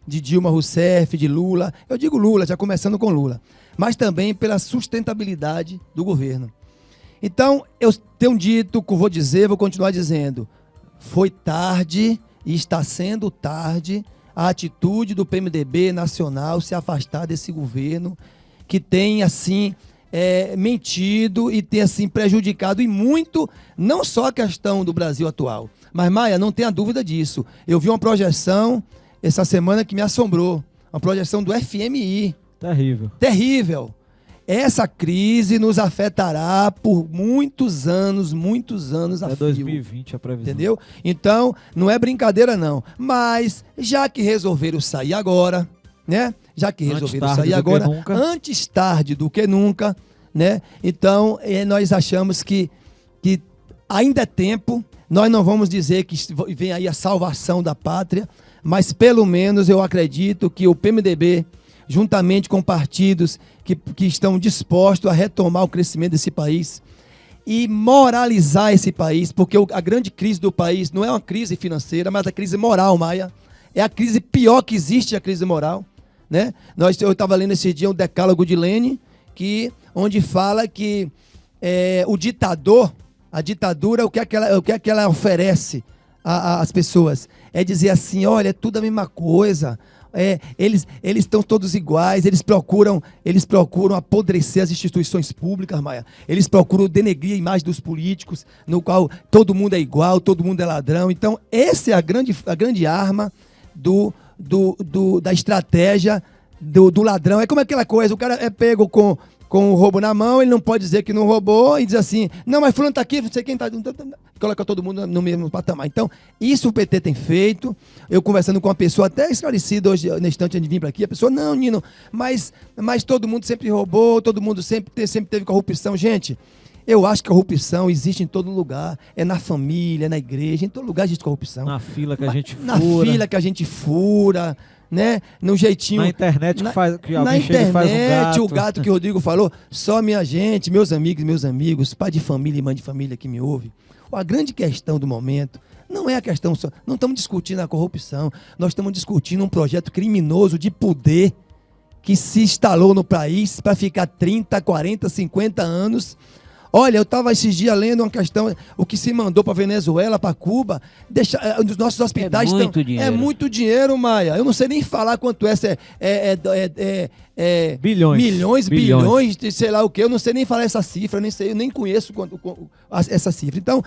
de Dilma Rousseff, de Lula, eu digo Lula, já começando com Lula, mas também pela sustentabilidade do governo. Então, eu tenho dito, vou dizer, vou continuar dizendo, foi tarde e está sendo tarde a atitude do PMDB nacional se afastar desse governo que tem, assim, mentido e tem, assim, prejudicado e muito, não só a questão do Brasil atual, mas, Maia, não tenha dúvida disso. Eu vi uma projeção essa semana que me assombrou, uma projeção do FMI. Terrível. Terrível. Essa crise nos afetará por muitos anos a Até fio. 2020 a previsão. Entendeu? Então, não é brincadeira não. Mas, já que resolveram sair agora, né? Já que resolveram sair agora, antes tarde do que nunca, né? Então, nós achamos que ainda é tempo. Nós não vamos dizer que vem aí a salvação da pátria, mas pelo menos eu acredito que o PMDB, juntamente com partidos que estão dispostos a retomar o crescimento desse país e moralizar esse país, porque a grande crise do país não é uma crise financeira, mas a crise moral, Maia. É a crise pior que existe, a crise moral, né? Eu estava lendo esse dia um decálogo de Lênin, onde fala que o ditador, a ditadura, o que é que ela oferece às pessoas? É dizer assim, olha, é tudo a mesma coisa. Eles estão todos iguais, eles procuram apodrecer as instituições públicas, Maia. Eles procuram denegrir a imagem dos políticos, no qual todo mundo é igual, todo mundo é ladrão. Então, essa é a grande arma da estratégia do ladrão. É como aquela coisa, o cara é pego com o roubo na mão, ele não pode dizer que não roubou e diz assim, não, mas fulano tá aqui, não sei quem tá... Coloca todo mundo no mesmo patamar. Então, isso o PT tem feito. Eu conversando com uma pessoa até esclarecida hoje, na instante antes de vir para aqui, a pessoa, não, Nino, mas todo mundo sempre roubou, todo mundo sempre teve corrupção. Gente, eu acho que corrupção existe em todo lugar. É na família, é na igreja, em todo lugar existe corrupção. Na fila que a gente fura. Na fila que a gente fura, né? No jeitinho... Na internet que alguém chega e faz um gato. O gato que o Rodrigo falou, só minha gente, meus amigos, pai de família e mãe de família que me ouve. A grande questão do momento não é a questão só... Não estamos discutindo a corrupção, nós estamos discutindo um projeto criminoso de poder que se instalou no país para ficar 30, 40, 50 anos. Olha, eu estava esses dias lendo uma questão, o que se mandou para Venezuela, para Cuba, os nossos hospitais dinheiro. É muito dinheiro, Maia. Eu não sei nem falar quanto bilhões, bilhões, sei lá o que. Eu não sei nem falar essa cifra, eu nem conheço essa cifra. Então,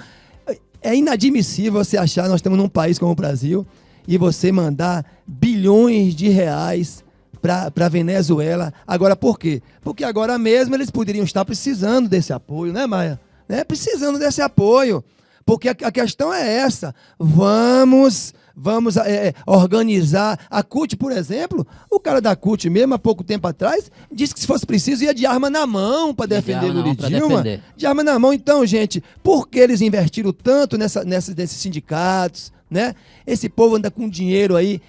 é inadmissível você achar que nós estamos num país como o Brasil e você mandar bilhões de reais para Venezuela. Agora, por quê? Porque agora mesmo eles poderiam estar precisando desse apoio, né, Maia? Precisando desse apoio. Porque a questão é essa. Vamos organizar. A CUT, por exemplo, o cara da CUT mesmo, há pouco tempo atrás, disse que se fosse preciso ia de arma na mão para defender Lula e Dilma. De arma na mão. Então, gente, por que eles investiram tanto nesses sindicatos, né? Esse povo anda com dinheiro aí,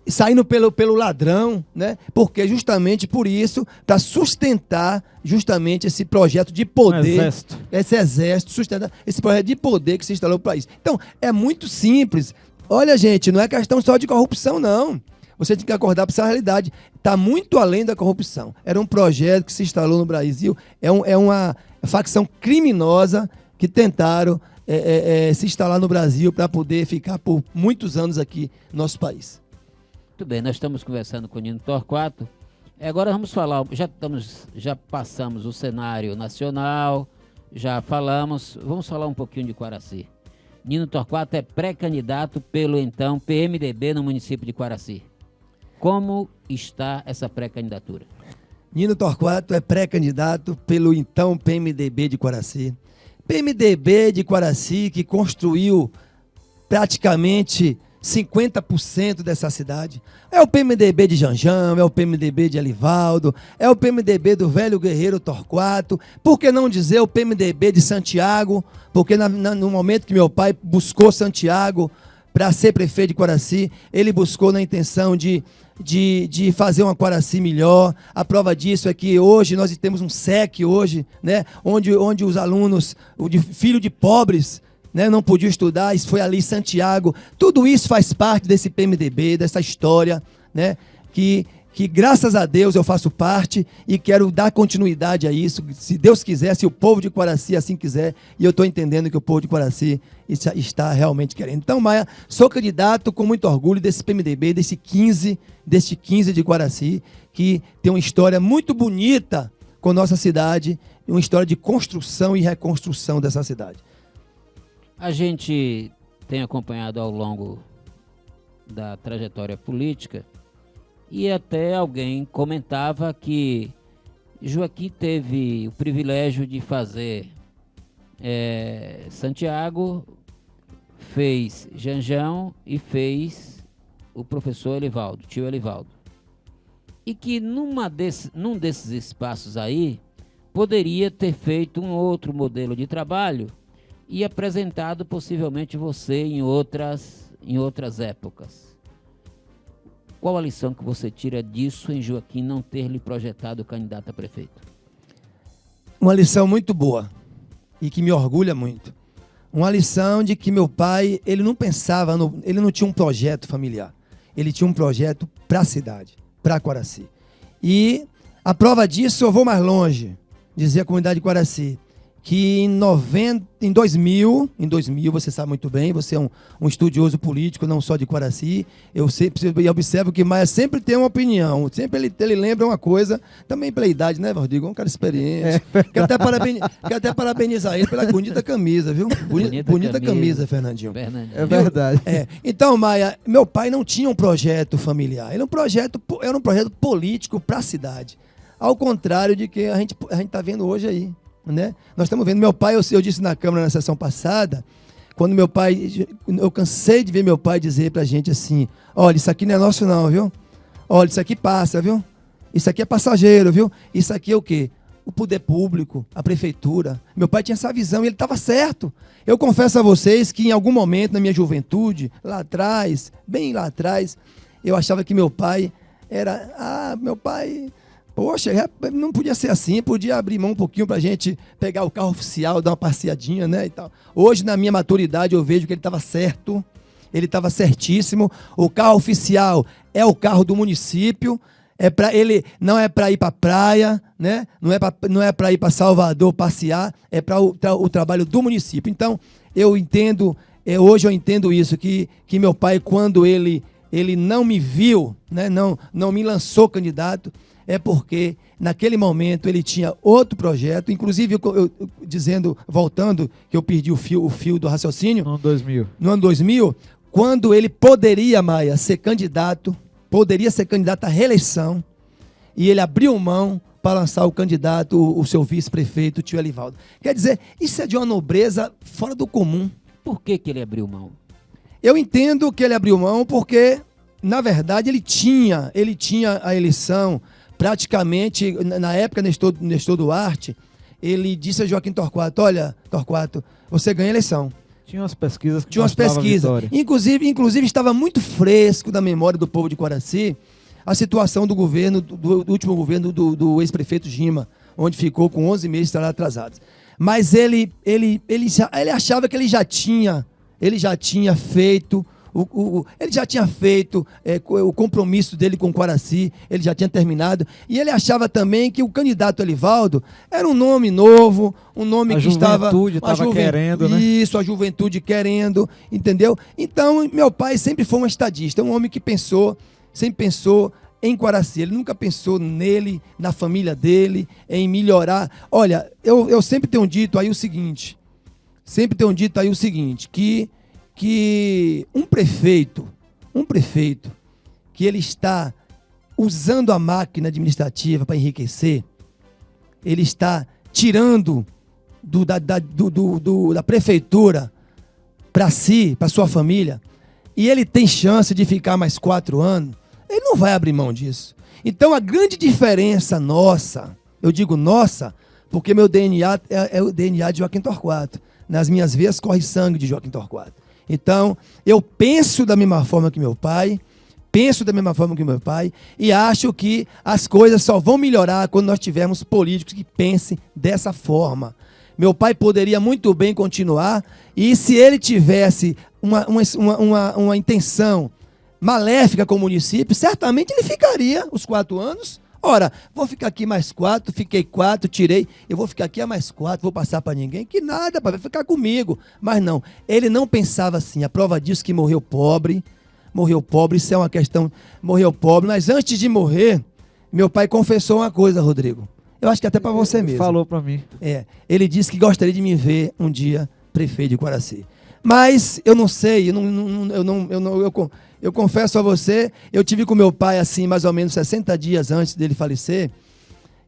saindo pelo ladrão, né? Porque justamente por isso, para sustentar justamente esse projeto de poder, esse exército, sustentar esse projeto de poder que se instalou no país. Então, é muito simples. Olha, gente, não é questão só de corrupção, não. Você tem que acordar para essa realidade. Está muito além da corrupção. Era um projeto que se instalou no Brasil, é uma facção criminosa que tentaram se instalar no Brasil para poder ficar por muitos anos aqui no nosso país. Muito bem, nós estamos conversando com o Nino Torquato. Agora vamos falar, já passamos o cenário nacional, vamos falar um pouquinho de Quaraci. Nino Torquato é pré-candidato pelo então PMDB no município de Quaraci. Como está essa pré-candidatura? Nino Torquato é pré-candidato pelo então PMDB de Quaraci. PMDB de Quaraci que construiu praticamente 50% dessa cidade. É o PMDB de Janjão, é o PMDB de Elivaldo, é o PMDB do velho guerreiro Torquato, por que não dizer o PMDB de Santiago? Porque no momento que meu pai buscou Santiago para ser prefeito de Quaraci, ele buscou na intenção de fazer uma Quaraci melhor. A prova disso é que hoje nós temos um SEC hoje, né, onde os alunos, filho de pobres, né, não podiam estudar, isso foi ali em Santiago. Tudo isso faz parte desse PMDB, dessa história, né, que graças a Deus eu faço parte e quero dar continuidade a isso, se Deus quiser, se o povo de Quaraci assim quiser, e eu estou entendendo que o povo de Quaraci está realmente querendo. Então, Maia, sou candidato com muito orgulho desse PMDB, deste 15 de Quaraci, que tem uma história muito bonita com nossa cidade, uma história de construção e reconstrução dessa cidade. A gente tem acompanhado ao longo da trajetória política e até alguém comentava que Joaquim teve o privilégio de fazer Santiago, fez Janjão e fez o professor Elivaldo, tio Elivaldo. E que num desses espaços aí poderia ter feito um outro modelo de trabalho e apresentado possivelmente você em outras épocas. Qual a lição que você tira disso em Joaquim não ter lhe projetado candidato a prefeito? Uma lição muito boa e que me orgulha muito. Uma lição de que meu pai, ele não pensava, ele não tinha um projeto familiar. Ele tinha um projeto para a cidade, para Quaraci. E a prova disso, eu vou mais longe, dizer a comunidade de Quaraci, que em 2000, você sabe muito bem, você é um estudioso político, não só de Quaraci, eu observo que Maia sempre tem uma opinião, sempre ele lembra uma coisa, também pela idade, né, Rodrigo? Um cara experiente. Quero até parabenizar ele pela bonita camisa, viu? Bonita camisa, Fernandinho. É verdade. Então, Maia, meu pai não tinha um projeto familiar, era um projeto político para a cidade, ao contrário de que a gente está vendo hoje aí. Né? Nós estamos vendo, meu pai, eu disse na Câmara na sessão passada, quando meu pai, eu cansei de ver meu pai dizer pra gente assim, olha, isso aqui não é nosso não, viu? Olha, isso aqui passa, viu? Isso aqui é passageiro, viu? Isso aqui é o quê? O poder público, a prefeitura. Meu pai tinha essa visão e ele estava certo. Eu confesso a vocês que em algum momento na minha juventude, lá atrás, bem lá atrás, eu achava que meu pai poxa, não podia ser assim, podia abrir mão um pouquinho pra gente pegar o carro oficial, dar uma passeadinha, né, e tal. Hoje, na minha maturidade, eu vejo que ele estava certo, ele estava certíssimo. O carro oficial é o carro do município, não é para ir para praia, né? Não é para ir para Salvador passear, é para o trabalho do município. Então, hoje eu entendo isso, que meu pai, quando ele não me viu, né, não me lançou candidato, é porque naquele momento ele tinha outro projeto, inclusive voltando, que eu perdi o fio do raciocínio. No ano 2000, quando ele poderia, Maia, ser candidato à reeleição, e ele abriu mão para lançar o candidato, o seu vice-prefeito, o tio Elivaldo. Quer dizer, isso é de uma nobreza fora do comum. Por que ele abriu mão? Eu entendo que ele abriu mão porque, na verdade, ele tinha a eleição. Praticamente, na época, Nestor Duarte, ele disse a Joaquim Torquato, olha, Torquato, você ganha a eleição. Tinha umas pesquisas que Tinha umas pesquisas. Inclusive, estava muito fresco da memória do povo de Quaraci a situação do governo, do último governo do ex-prefeito Gima, onde ficou com 11 meses de salário atrasados. Mas ele achava que ele já tinha feito... ele já tinha feito o compromisso dele com o Quaraci, ele já tinha terminado, e ele achava também que o candidato Elivaldo era um nome novo, um nome que estava... A juventude estava querendo, né? Isso, a juventude querendo, entendeu? Então, meu pai sempre foi um estadista, um homem que sempre pensou em Quaraci, ele nunca pensou nele, na família dele, em melhorar. Olha, eu sempre tenho dito aí o seguinte, que um prefeito que ele está usando a máquina administrativa para enriquecer, ele está tirando da prefeitura para si, para sua família, e ele tem chance de ficar mais 4 anos, ele não vai abrir mão disso. Então a grande diferença nossa, eu digo nossa, porque meu DNA é o DNA de Joaquim Torquato. Nas minhas veias corre sangue de Joaquim Torquato. Então, eu penso da mesma forma que meu pai, e acho que as coisas só vão melhorar quando nós tivermos políticos que pensem dessa forma. Meu pai poderia muito bem continuar, e se ele tivesse uma intenção maléfica com o município, certamente ele ficaria os 4 anos. Ora, vou ficar aqui mais 4, fiquei 4, tirei, eu vou ficar aqui a mais 4, vou passar para ninguém, que nada, vai ficar comigo. Mas não, ele não pensava assim. A prova disso que morreu pobre, isso é uma questão, morreu pobre, mas antes de morrer, meu pai confessou uma coisa, Rodrigo. Eu acho que até para você mesmo. Falou para mim. Ele disse que gostaria de me ver um dia prefeito de Guaraci. Mas eu não sei, eu confesso a você, eu tive com meu pai assim, mais ou menos 60 dias antes dele falecer,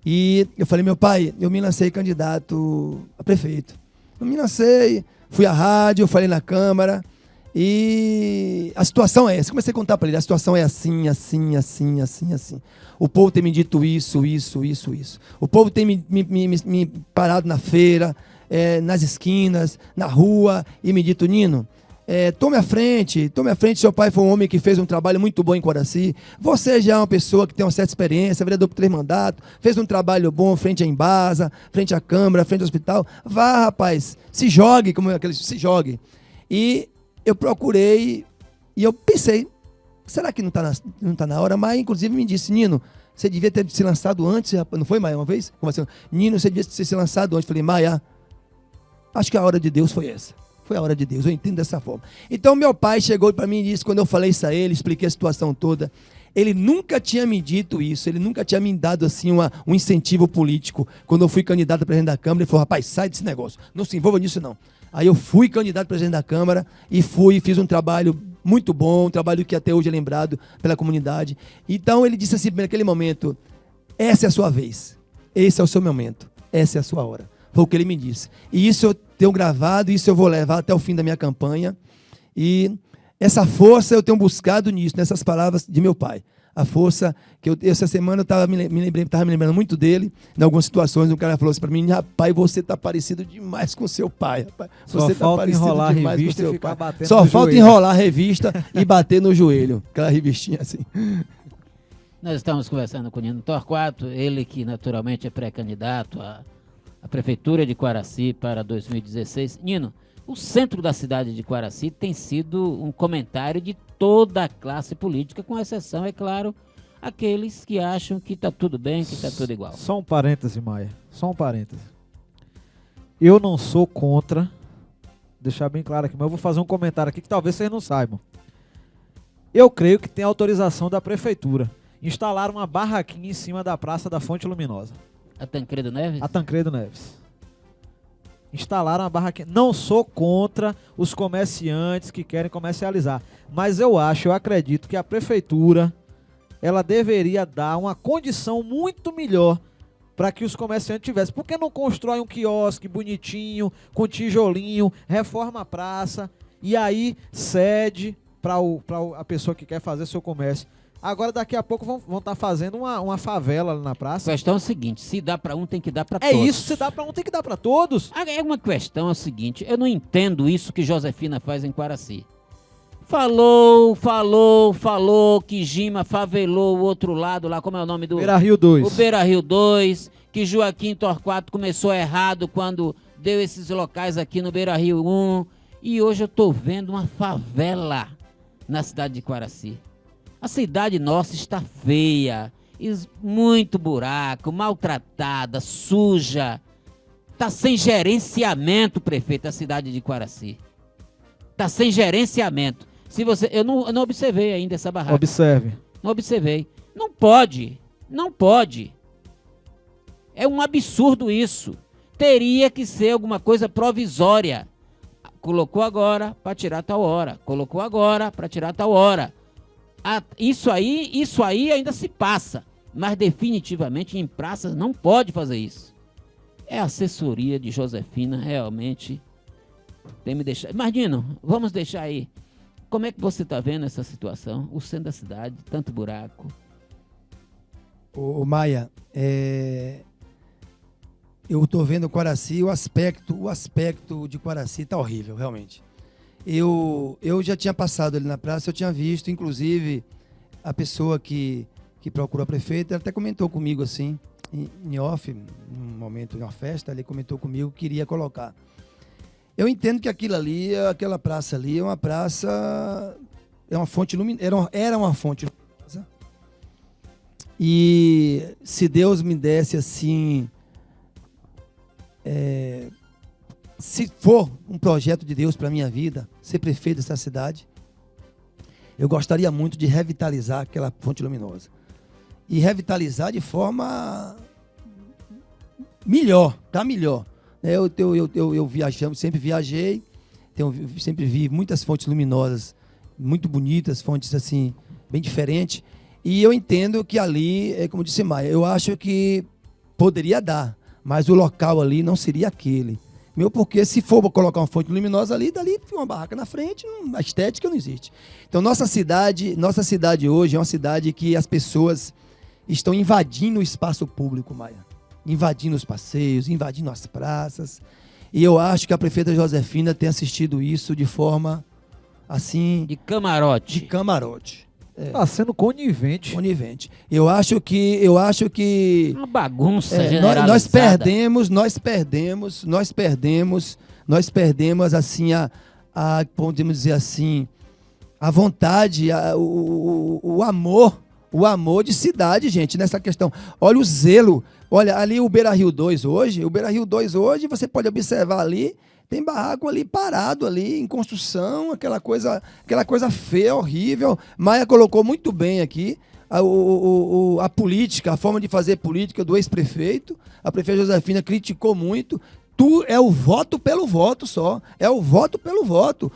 e eu falei, meu pai, eu me lancei candidato a prefeito. Eu me lancei, fui à rádio, eu falei na Câmara, e a situação é essa. Comecei a contar para ele, a situação é assim. O povo tem me dito isso. O povo tem me parado na feira, nas esquinas, na rua, e me dito, Nino, tome à frente, seu pai foi um homem que fez um trabalho muito bom em Guaraci, você já é uma pessoa que tem uma certa experiência, vereador por 3 mandatos, fez um trabalho bom frente à Embasa, frente à Câmara, frente ao hospital, vá, rapaz, se jogue, se jogue. E eu procurei, e eu pensei, será que não está na hora? Mas, inclusive, me disse, Nino, você devia ter se lançado antes, não foi, Maia, uma vez? Nino, você devia ter se lançado antes. Falei, Maia, acho que a hora de Deus foi essa. Foi a hora de Deus, eu entendo dessa forma. Então, meu pai chegou para mim e disse, quando eu falei isso a ele, expliquei a situação toda, ele nunca tinha me dito isso, ele nunca tinha me dado assim um incentivo político. Quando eu fui candidato a presidente da Câmara, ele falou, rapaz, sai desse negócio, não se envolva nisso não. Aí eu fui candidato a presidente da Câmara e fiz um trabalho muito bom, um trabalho que até hoje é lembrado pela comunidade. Então ele disse assim, naquele momento, essa é a sua vez, esse é o seu momento, essa é a sua hora. Foi o que ele me disse. E isso eu tenho gravado, isso eu vou levar até o fim da minha campanha. E essa força eu tenho buscado nisso, nessas palavras de meu pai. A força que essa semana eu estava me lembrando muito dele, em algumas situações, um cara falou assim para mim, rapaz, você está parecido demais com seu pai, rapaz. Você está parecido demais com seu pai. Só falta enrolar a revista e bater no joelho. Aquela revistinha assim. Nós estamos conversando com o Nino Torquato, ele que naturalmente é pré-candidato à Prefeitura de Guaraci para 2016. Nino, o centro da cidade de Guaraci tem sido um comentário de toda a classe política, com exceção, é claro, aqueles que acham que está tudo bem, que está tudo igual. Só um parêntese, Maia. Só um parêntese. Eu não sou contra, deixar bem claro aqui, mas eu vou fazer um comentário aqui que talvez vocês não saibam. Eu creio que tem autorização da prefeitura. Instalaram uma barraquinha em cima da Praça da Fonte Luminosa. A Tancredo Neves? A Tancredo Neves. Instalaram a barraquinha. Não sou contra os comerciantes que querem comercializar, mas eu acredito que a prefeitura ela deveria dar uma condição muito melhor para que os comerciantes tivessem. Por que não constrói um quiosque bonitinho, com tijolinho, reforma a praça e aí cede para a pessoa que quer fazer seu comércio? Agora, daqui a pouco, vão estar fazendo uma favela ali na praça. A questão é o seguinte, se dá para um, tem que dar para todos. É isso, se dá para um, tem que dar para todos. É uma questão, é o seguinte, eu não entendo isso que Josefina faz em Guaraci. Falou que Gima favelou o outro lado lá, como é o nome do... Beira-Rio 2. O Beira-Rio 2, que Joaquim Torquato começou errado quando deu esses locais aqui no Beira-Rio 1. E hoje eu tô vendo uma favela na cidade de Guaraci. A cidade nossa está feia, muito buraco, maltratada, suja. Está sem gerenciamento, prefeito, a cidade de Guaraci. Está sem gerenciamento. Eu não observei ainda essa barraca. Observe. Não observei. Não pode. É um absurdo isso. Teria que ser alguma coisa provisória. Colocou agora para tirar tal hora. Colocou agora para tirar tal hora. Isso aí ainda se passa, mas definitivamente em praças não pode fazer isso. É a assessoria de Josefina realmente tem me deixado. Imagina, vamos deixar aí Como é que você está vendo essa situação? O centro da cidade, tanto buraco. Ô Maia, eu estou vendo Quaraci, o aspecto de Quaraci está horrível, realmente. Eu já tinha passado ali na praça, eu tinha visto, inclusive, a pessoa que procurou a prefeita, ela até comentou comigo assim, em off, num momento, em uma festa, ele comentou comigo que queria colocar. Eu entendo que aquela praça ali é uma praça, é uma fonte luminosa, era uma fonte luminosa. E se Deus me desse assim, se for um projeto de Deus para a minha vida, ser prefeito dessa cidade, eu gostaria muito de revitalizar aquela fonte luminosa. E revitalizar de forma melhor, tá melhor. Eu viajamos, sempre viajei, sempre vi muitas fontes luminosas, muito bonitas, fontes assim, bem diferentes. E eu entendo que ali, como disse Maia, eu acho que poderia dar, mas o local ali não seria aquele. Porque se for colocar uma fonte luminosa ali, dali uma barraca na frente, a estética não existe. Então nossa cidade hoje é uma cidade que as pessoas estão invadindo o espaço público, Maia. Invadindo os passeios, invadindo as praças. E eu acho que a prefeita Josefina tem assistido isso de forma, assim... De camarote. De camarote. Tá sendo conivente. Conivente. Eu acho que... Uma bagunça generalizada. Nós perdemos, assim, podemos dizer assim, a vontade, o amor de cidade, gente, nessa questão. Olha o zelo. Olha, ali o Beira-Rio 2 hoje, você pode observar ali, tem barraco ali parado ali, em construção, aquela coisa feia, horrível. Maia colocou muito bem aqui a política, a forma de fazer política do ex-prefeito. A prefeita Josefina criticou muito. É o voto pelo voto só. É o voto pelo voto.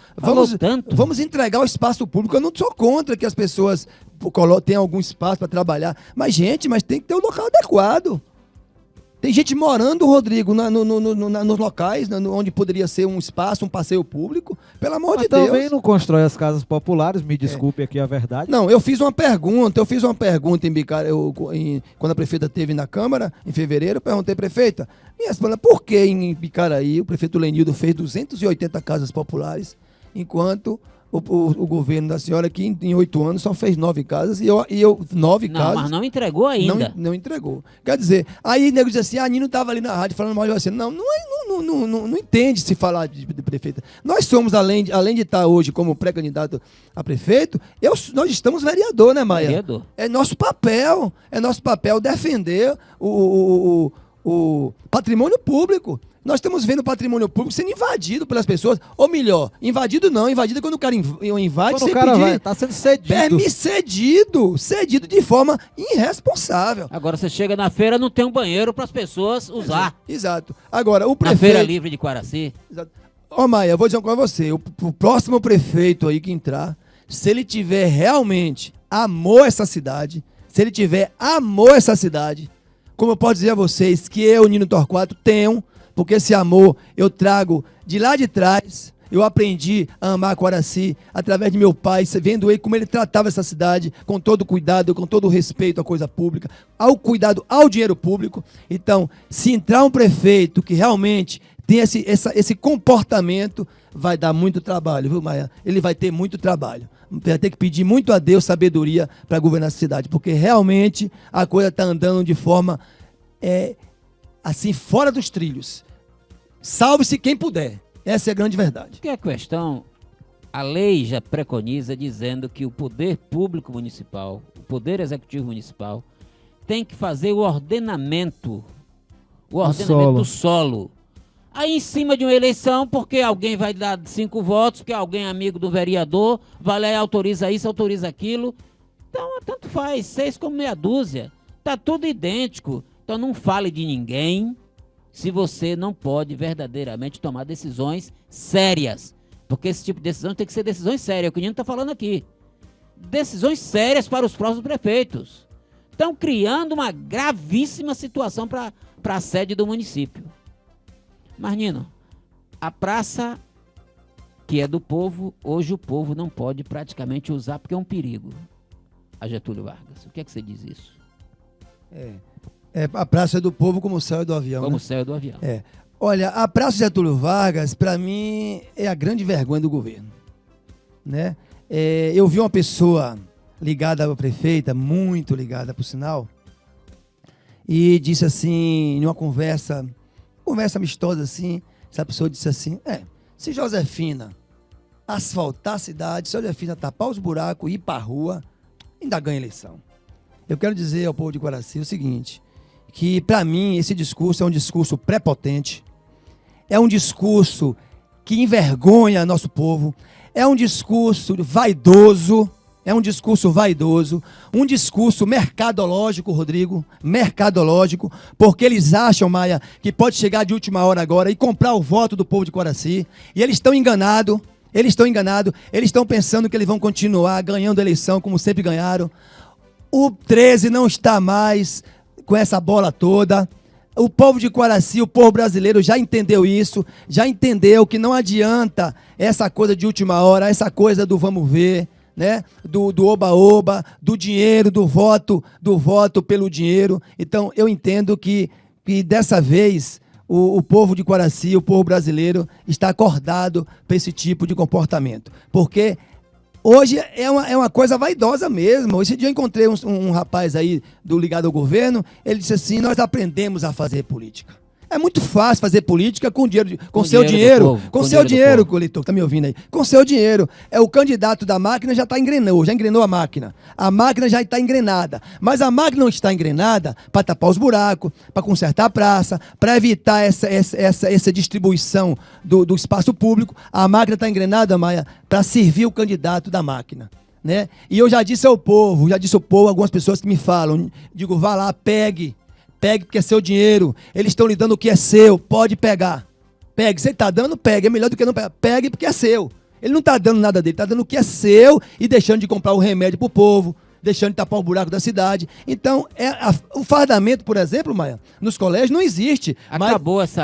Vamos entregar o espaço público. Eu não sou contra que as pessoas tenham algum espaço para trabalhar. Mas tem que ter um local adequado. Tem gente morando, Rodrigo, nos locais onde poderia ser um espaço, um passeio público. Pelo amor de Deus. Mas também não constrói as casas populares, me desculpe aqui a verdade. Não, eu fiz uma pergunta em Bicara, quando a prefeita esteve na Câmara, em fevereiro, eu perguntei, prefeita, me responda, por que em Bicaraí o prefeito Lenildo fez 280 casas populares, enquanto o governo da senhora aqui em 8 anos só fez 9 casas e eu 9 casas. Mas não entregou ainda. Não entregou. Quer dizer, aí o nego diz assim, Nino estava ali na rádio falando mal de você. Não entende se falar de prefeita. Nós somos, além de estar hoje como pré-candidato a prefeito, nós estamos vereador, né, Maia? Vereador. É nosso papel defender o patrimônio público. Nós estamos vendo o patrimônio público sendo invadido pelas pessoas. Ou melhor, invadido é quando o cara invade sem pedir. Tá sendo cedido. Cedido de forma irresponsável. Agora você chega na feira, não tem um banheiro para as pessoas usar. Exato. Agora, o Na prefeito... Feira Livre de Quaraci. Exato. Maia, eu vou dizer uma coisa a você. O próximo prefeito aí que entrar, se ele tiver realmente amor a essa cidade, como eu posso dizer a vocês que eu, Nino Torquato, tenho, porque esse amor eu trago de lá de trás. Eu aprendi a amar Quaraci através de meu pai, vendo ele como ele tratava essa cidade, com todo cuidado, com todo respeito à coisa pública, ao cuidado ao dinheiro público. Então, se entrar um prefeito que realmente tem esse comportamento, vai dar muito trabalho, viu, Maia? Ele vai ter muito trabalho. Vai ter que pedir muito a Deus sabedoria para governar a cidade, porque realmente a coisa está andando de forma... assim, fora dos trilhos. Salve-se quem puder. Essa é a grande verdade. Que a questão, a lei já preconiza dizendo que o poder público municipal, o poder executivo municipal, tem que fazer o ordenamento do solo. Aí em cima de uma eleição, porque alguém vai dar 5 votos, porque alguém é amigo do vereador, vai lá e autoriza isso, autoriza aquilo. Então, tanto faz, 6 como meia dúzia. Tá tudo idêntico. Então não fale de ninguém se você não pode verdadeiramente tomar decisões sérias. Porque esse tipo de decisão tem que ser decisões sérias, é o que o Nino está falando aqui. Decisões sérias para os próximos prefeitos. Estão criando uma gravíssima situação para a sede do município. Mas, Nino, a praça que é do povo, hoje o povo não pode praticamente usar porque é um perigo. A Getúlio Vargas. O que é que você diz isso? A praça é do povo como o céu é do avião. Como né? o céu é do avião. Olha, a praça Getúlio Vargas, para mim, é a grande vergonha do governo. Né? Eu vi uma pessoa ligada à prefeita, muito ligada, por sinal, e disse assim, em uma conversa amistosa assim, essa pessoa disse assim, se Josefina asfaltar a cidade, se Josefina tapar os buracos e ir para a rua, ainda ganha eleição. Eu quero dizer ao povo de Guaraci o seguinte, que para mim esse discurso é um discurso prepotente, é um discurso que envergonha nosso povo, é um discurso vaidoso, um discurso mercadológico, Rodrigo, mercadológico, porque eles acham, Maia, que pode chegar de última hora agora e comprar o voto do povo de Guaraci, e eles estão enganados, eles estão pensando que eles vão continuar ganhando a eleição como sempre ganharam. O 13 não está mais com essa bola toda. O povo de Guaraci, o povo brasileiro já entendeu isso, já entendeu que não adianta essa coisa de última hora, essa coisa do vamos ver, né? Do oba-oba, do dinheiro, do voto pelo dinheiro. Então, eu entendo que dessa vez o povo de Guaraci, o povo brasileiro, está acordado para esse tipo de comportamento. Porque hoje é uma coisa vaidosa mesmo. Esse dia eu encontrei um rapaz aí ligado ao governo, ele disse assim, nós aprendemos a fazer política. É muito fácil fazer política com dinheiro, com seu dinheiro, com seu dinheiro, eleitor, tá me ouvindo aí? Com seu dinheiro. O candidato da máquina já engrenou a máquina. A máquina já está engrenada. Mas a máquina não está engrenada para tapar os buracos, para consertar a praça, para evitar essa distribuição do espaço público. A máquina está engrenada, Maia, para servir o candidato da máquina. Né? E eu já disse ao povo, algumas pessoas que me falam, digo, vá lá, pegue porque é seu dinheiro, eles estão lhe dando o que é seu, pode pegar. Pegue, se ele está dando, pegue, é melhor do que não pegar. Pegue porque é seu. Ele não está dando nada dele, está dando o que é seu e deixando de comprar o remédio para o povo, deixando de tapar o buraco da cidade. Então, o fardamento, por exemplo, Maia, nos colégios não existe. Acabou essa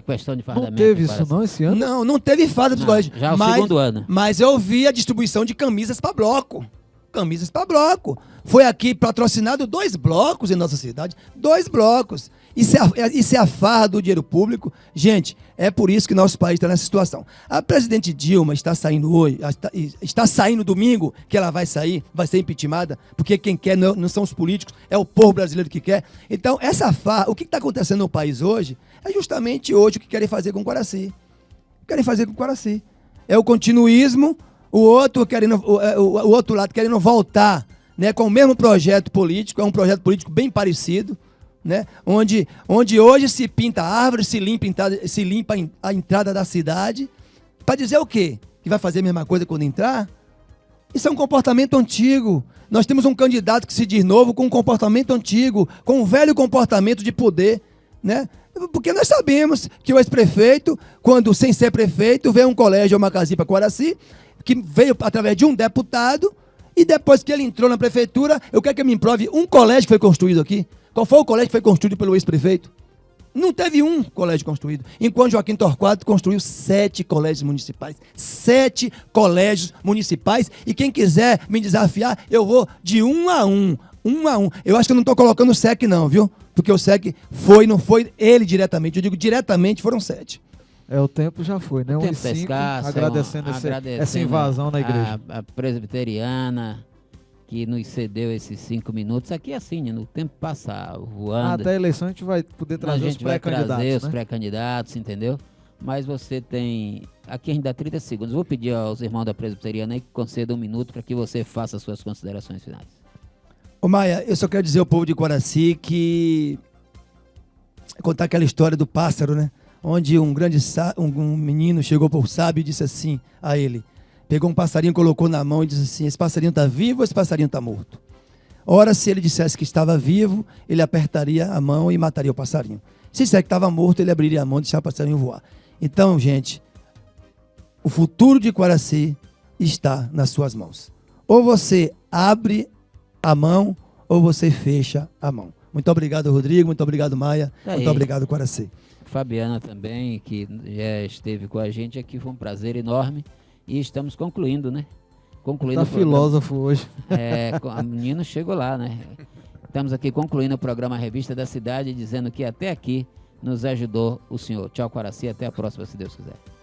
questão de fardamento. Não teve isso não esse ano? Não teve farda nos colégios. Já é o segundo ano. Mas eu vi a distribuição de camisas para bloco. Foi aqui patrocinado 2 blocos em nossa cidade. 2 blocos. Isso é a farra do dinheiro público. Gente, é por isso que nosso país está nessa situação. A presidente Dilma está saindo hoje, está saindo domingo, que ela vai sair, vai ser impeachmentada, porque quem quer não são os políticos, é o povo brasileiro que quer. Então, essa farra, o que está acontecendo no país hoje, é justamente hoje o que querem fazer com o Guaraci. É o continuismo, o outro lado querendo voltar, né, com o mesmo projeto político, é um projeto político bem parecido, né, onde hoje se pinta a árvore, se limpa a entrada da cidade, para dizer o quê? Que vai fazer a mesma coisa quando entrar? Isso é um comportamento antigo. Nós temos um candidato que se diz novo com um comportamento antigo, com um velho comportamento de poder, né? Porque nós sabemos que o ex-prefeito, quando sem ser prefeito, veio um colégio, uma casinha para Guaraci, que veio através de um deputado, e depois que ele entrou na prefeitura, eu quero que me prove um colégio que foi construído aqui. Qual foi o colégio que foi construído pelo ex-prefeito? Não teve um colégio construído. Enquanto Joaquim Torquato construiu 7 colégios municipais. 7 colégios municipais. E quem quiser me desafiar, eu vou de 1 a 1. 1 a 1. Eu acho que eu não estou colocando o SEC não, viu? Porque o SEC não foi ele diretamente. Eu digo diretamente, foram 7. O tempo já foi, né? O tempo 1 e 5, escasso, agradecendo essa invasão na igreja. A presbiteriana que nos cedeu esses 5 minutos. Aqui é assim, no tempo passa voando. Até a eleição a gente vai poder trazer os pré-candidatos, trazer né? os pré-candidatos, entendeu? Mas você tem... Aqui a gente dá 30 segundos. Vou pedir aos irmãos da presbiteriana aí que concedam 1 minuto para que você faça as suas considerações finais. Ô Maia, eu só quero dizer ao povo de Guaraci que... Contar aquela história do pássaro, né? Onde um menino chegou para o sábio e disse assim a ele, pegou um passarinho, colocou na mão e disse assim, esse passarinho está vivo ou esse passarinho está morto? Ora, se ele dissesse que estava vivo, ele apertaria a mão e mataria o passarinho. Se dissesse que estava morto, ele abriria a mão e deixaria o passarinho voar. Então, gente, o futuro de Guaraci está nas suas mãos. Ou você abre a mão ou você fecha a mão. Muito obrigado, Rodrigo. Muito obrigado, Maia. Muito obrigado, Guaraci. Fabiana também, que já esteve com a gente aqui, foi um prazer enorme. E estamos concluindo, né? Concluindo Tá filósofo hoje. a menina chegou lá, né? Estamos aqui concluindo o programa Revista da Cidade, dizendo que até aqui nos ajudou o senhor. Tchau, Quaraci, até a próxima, se Deus quiser.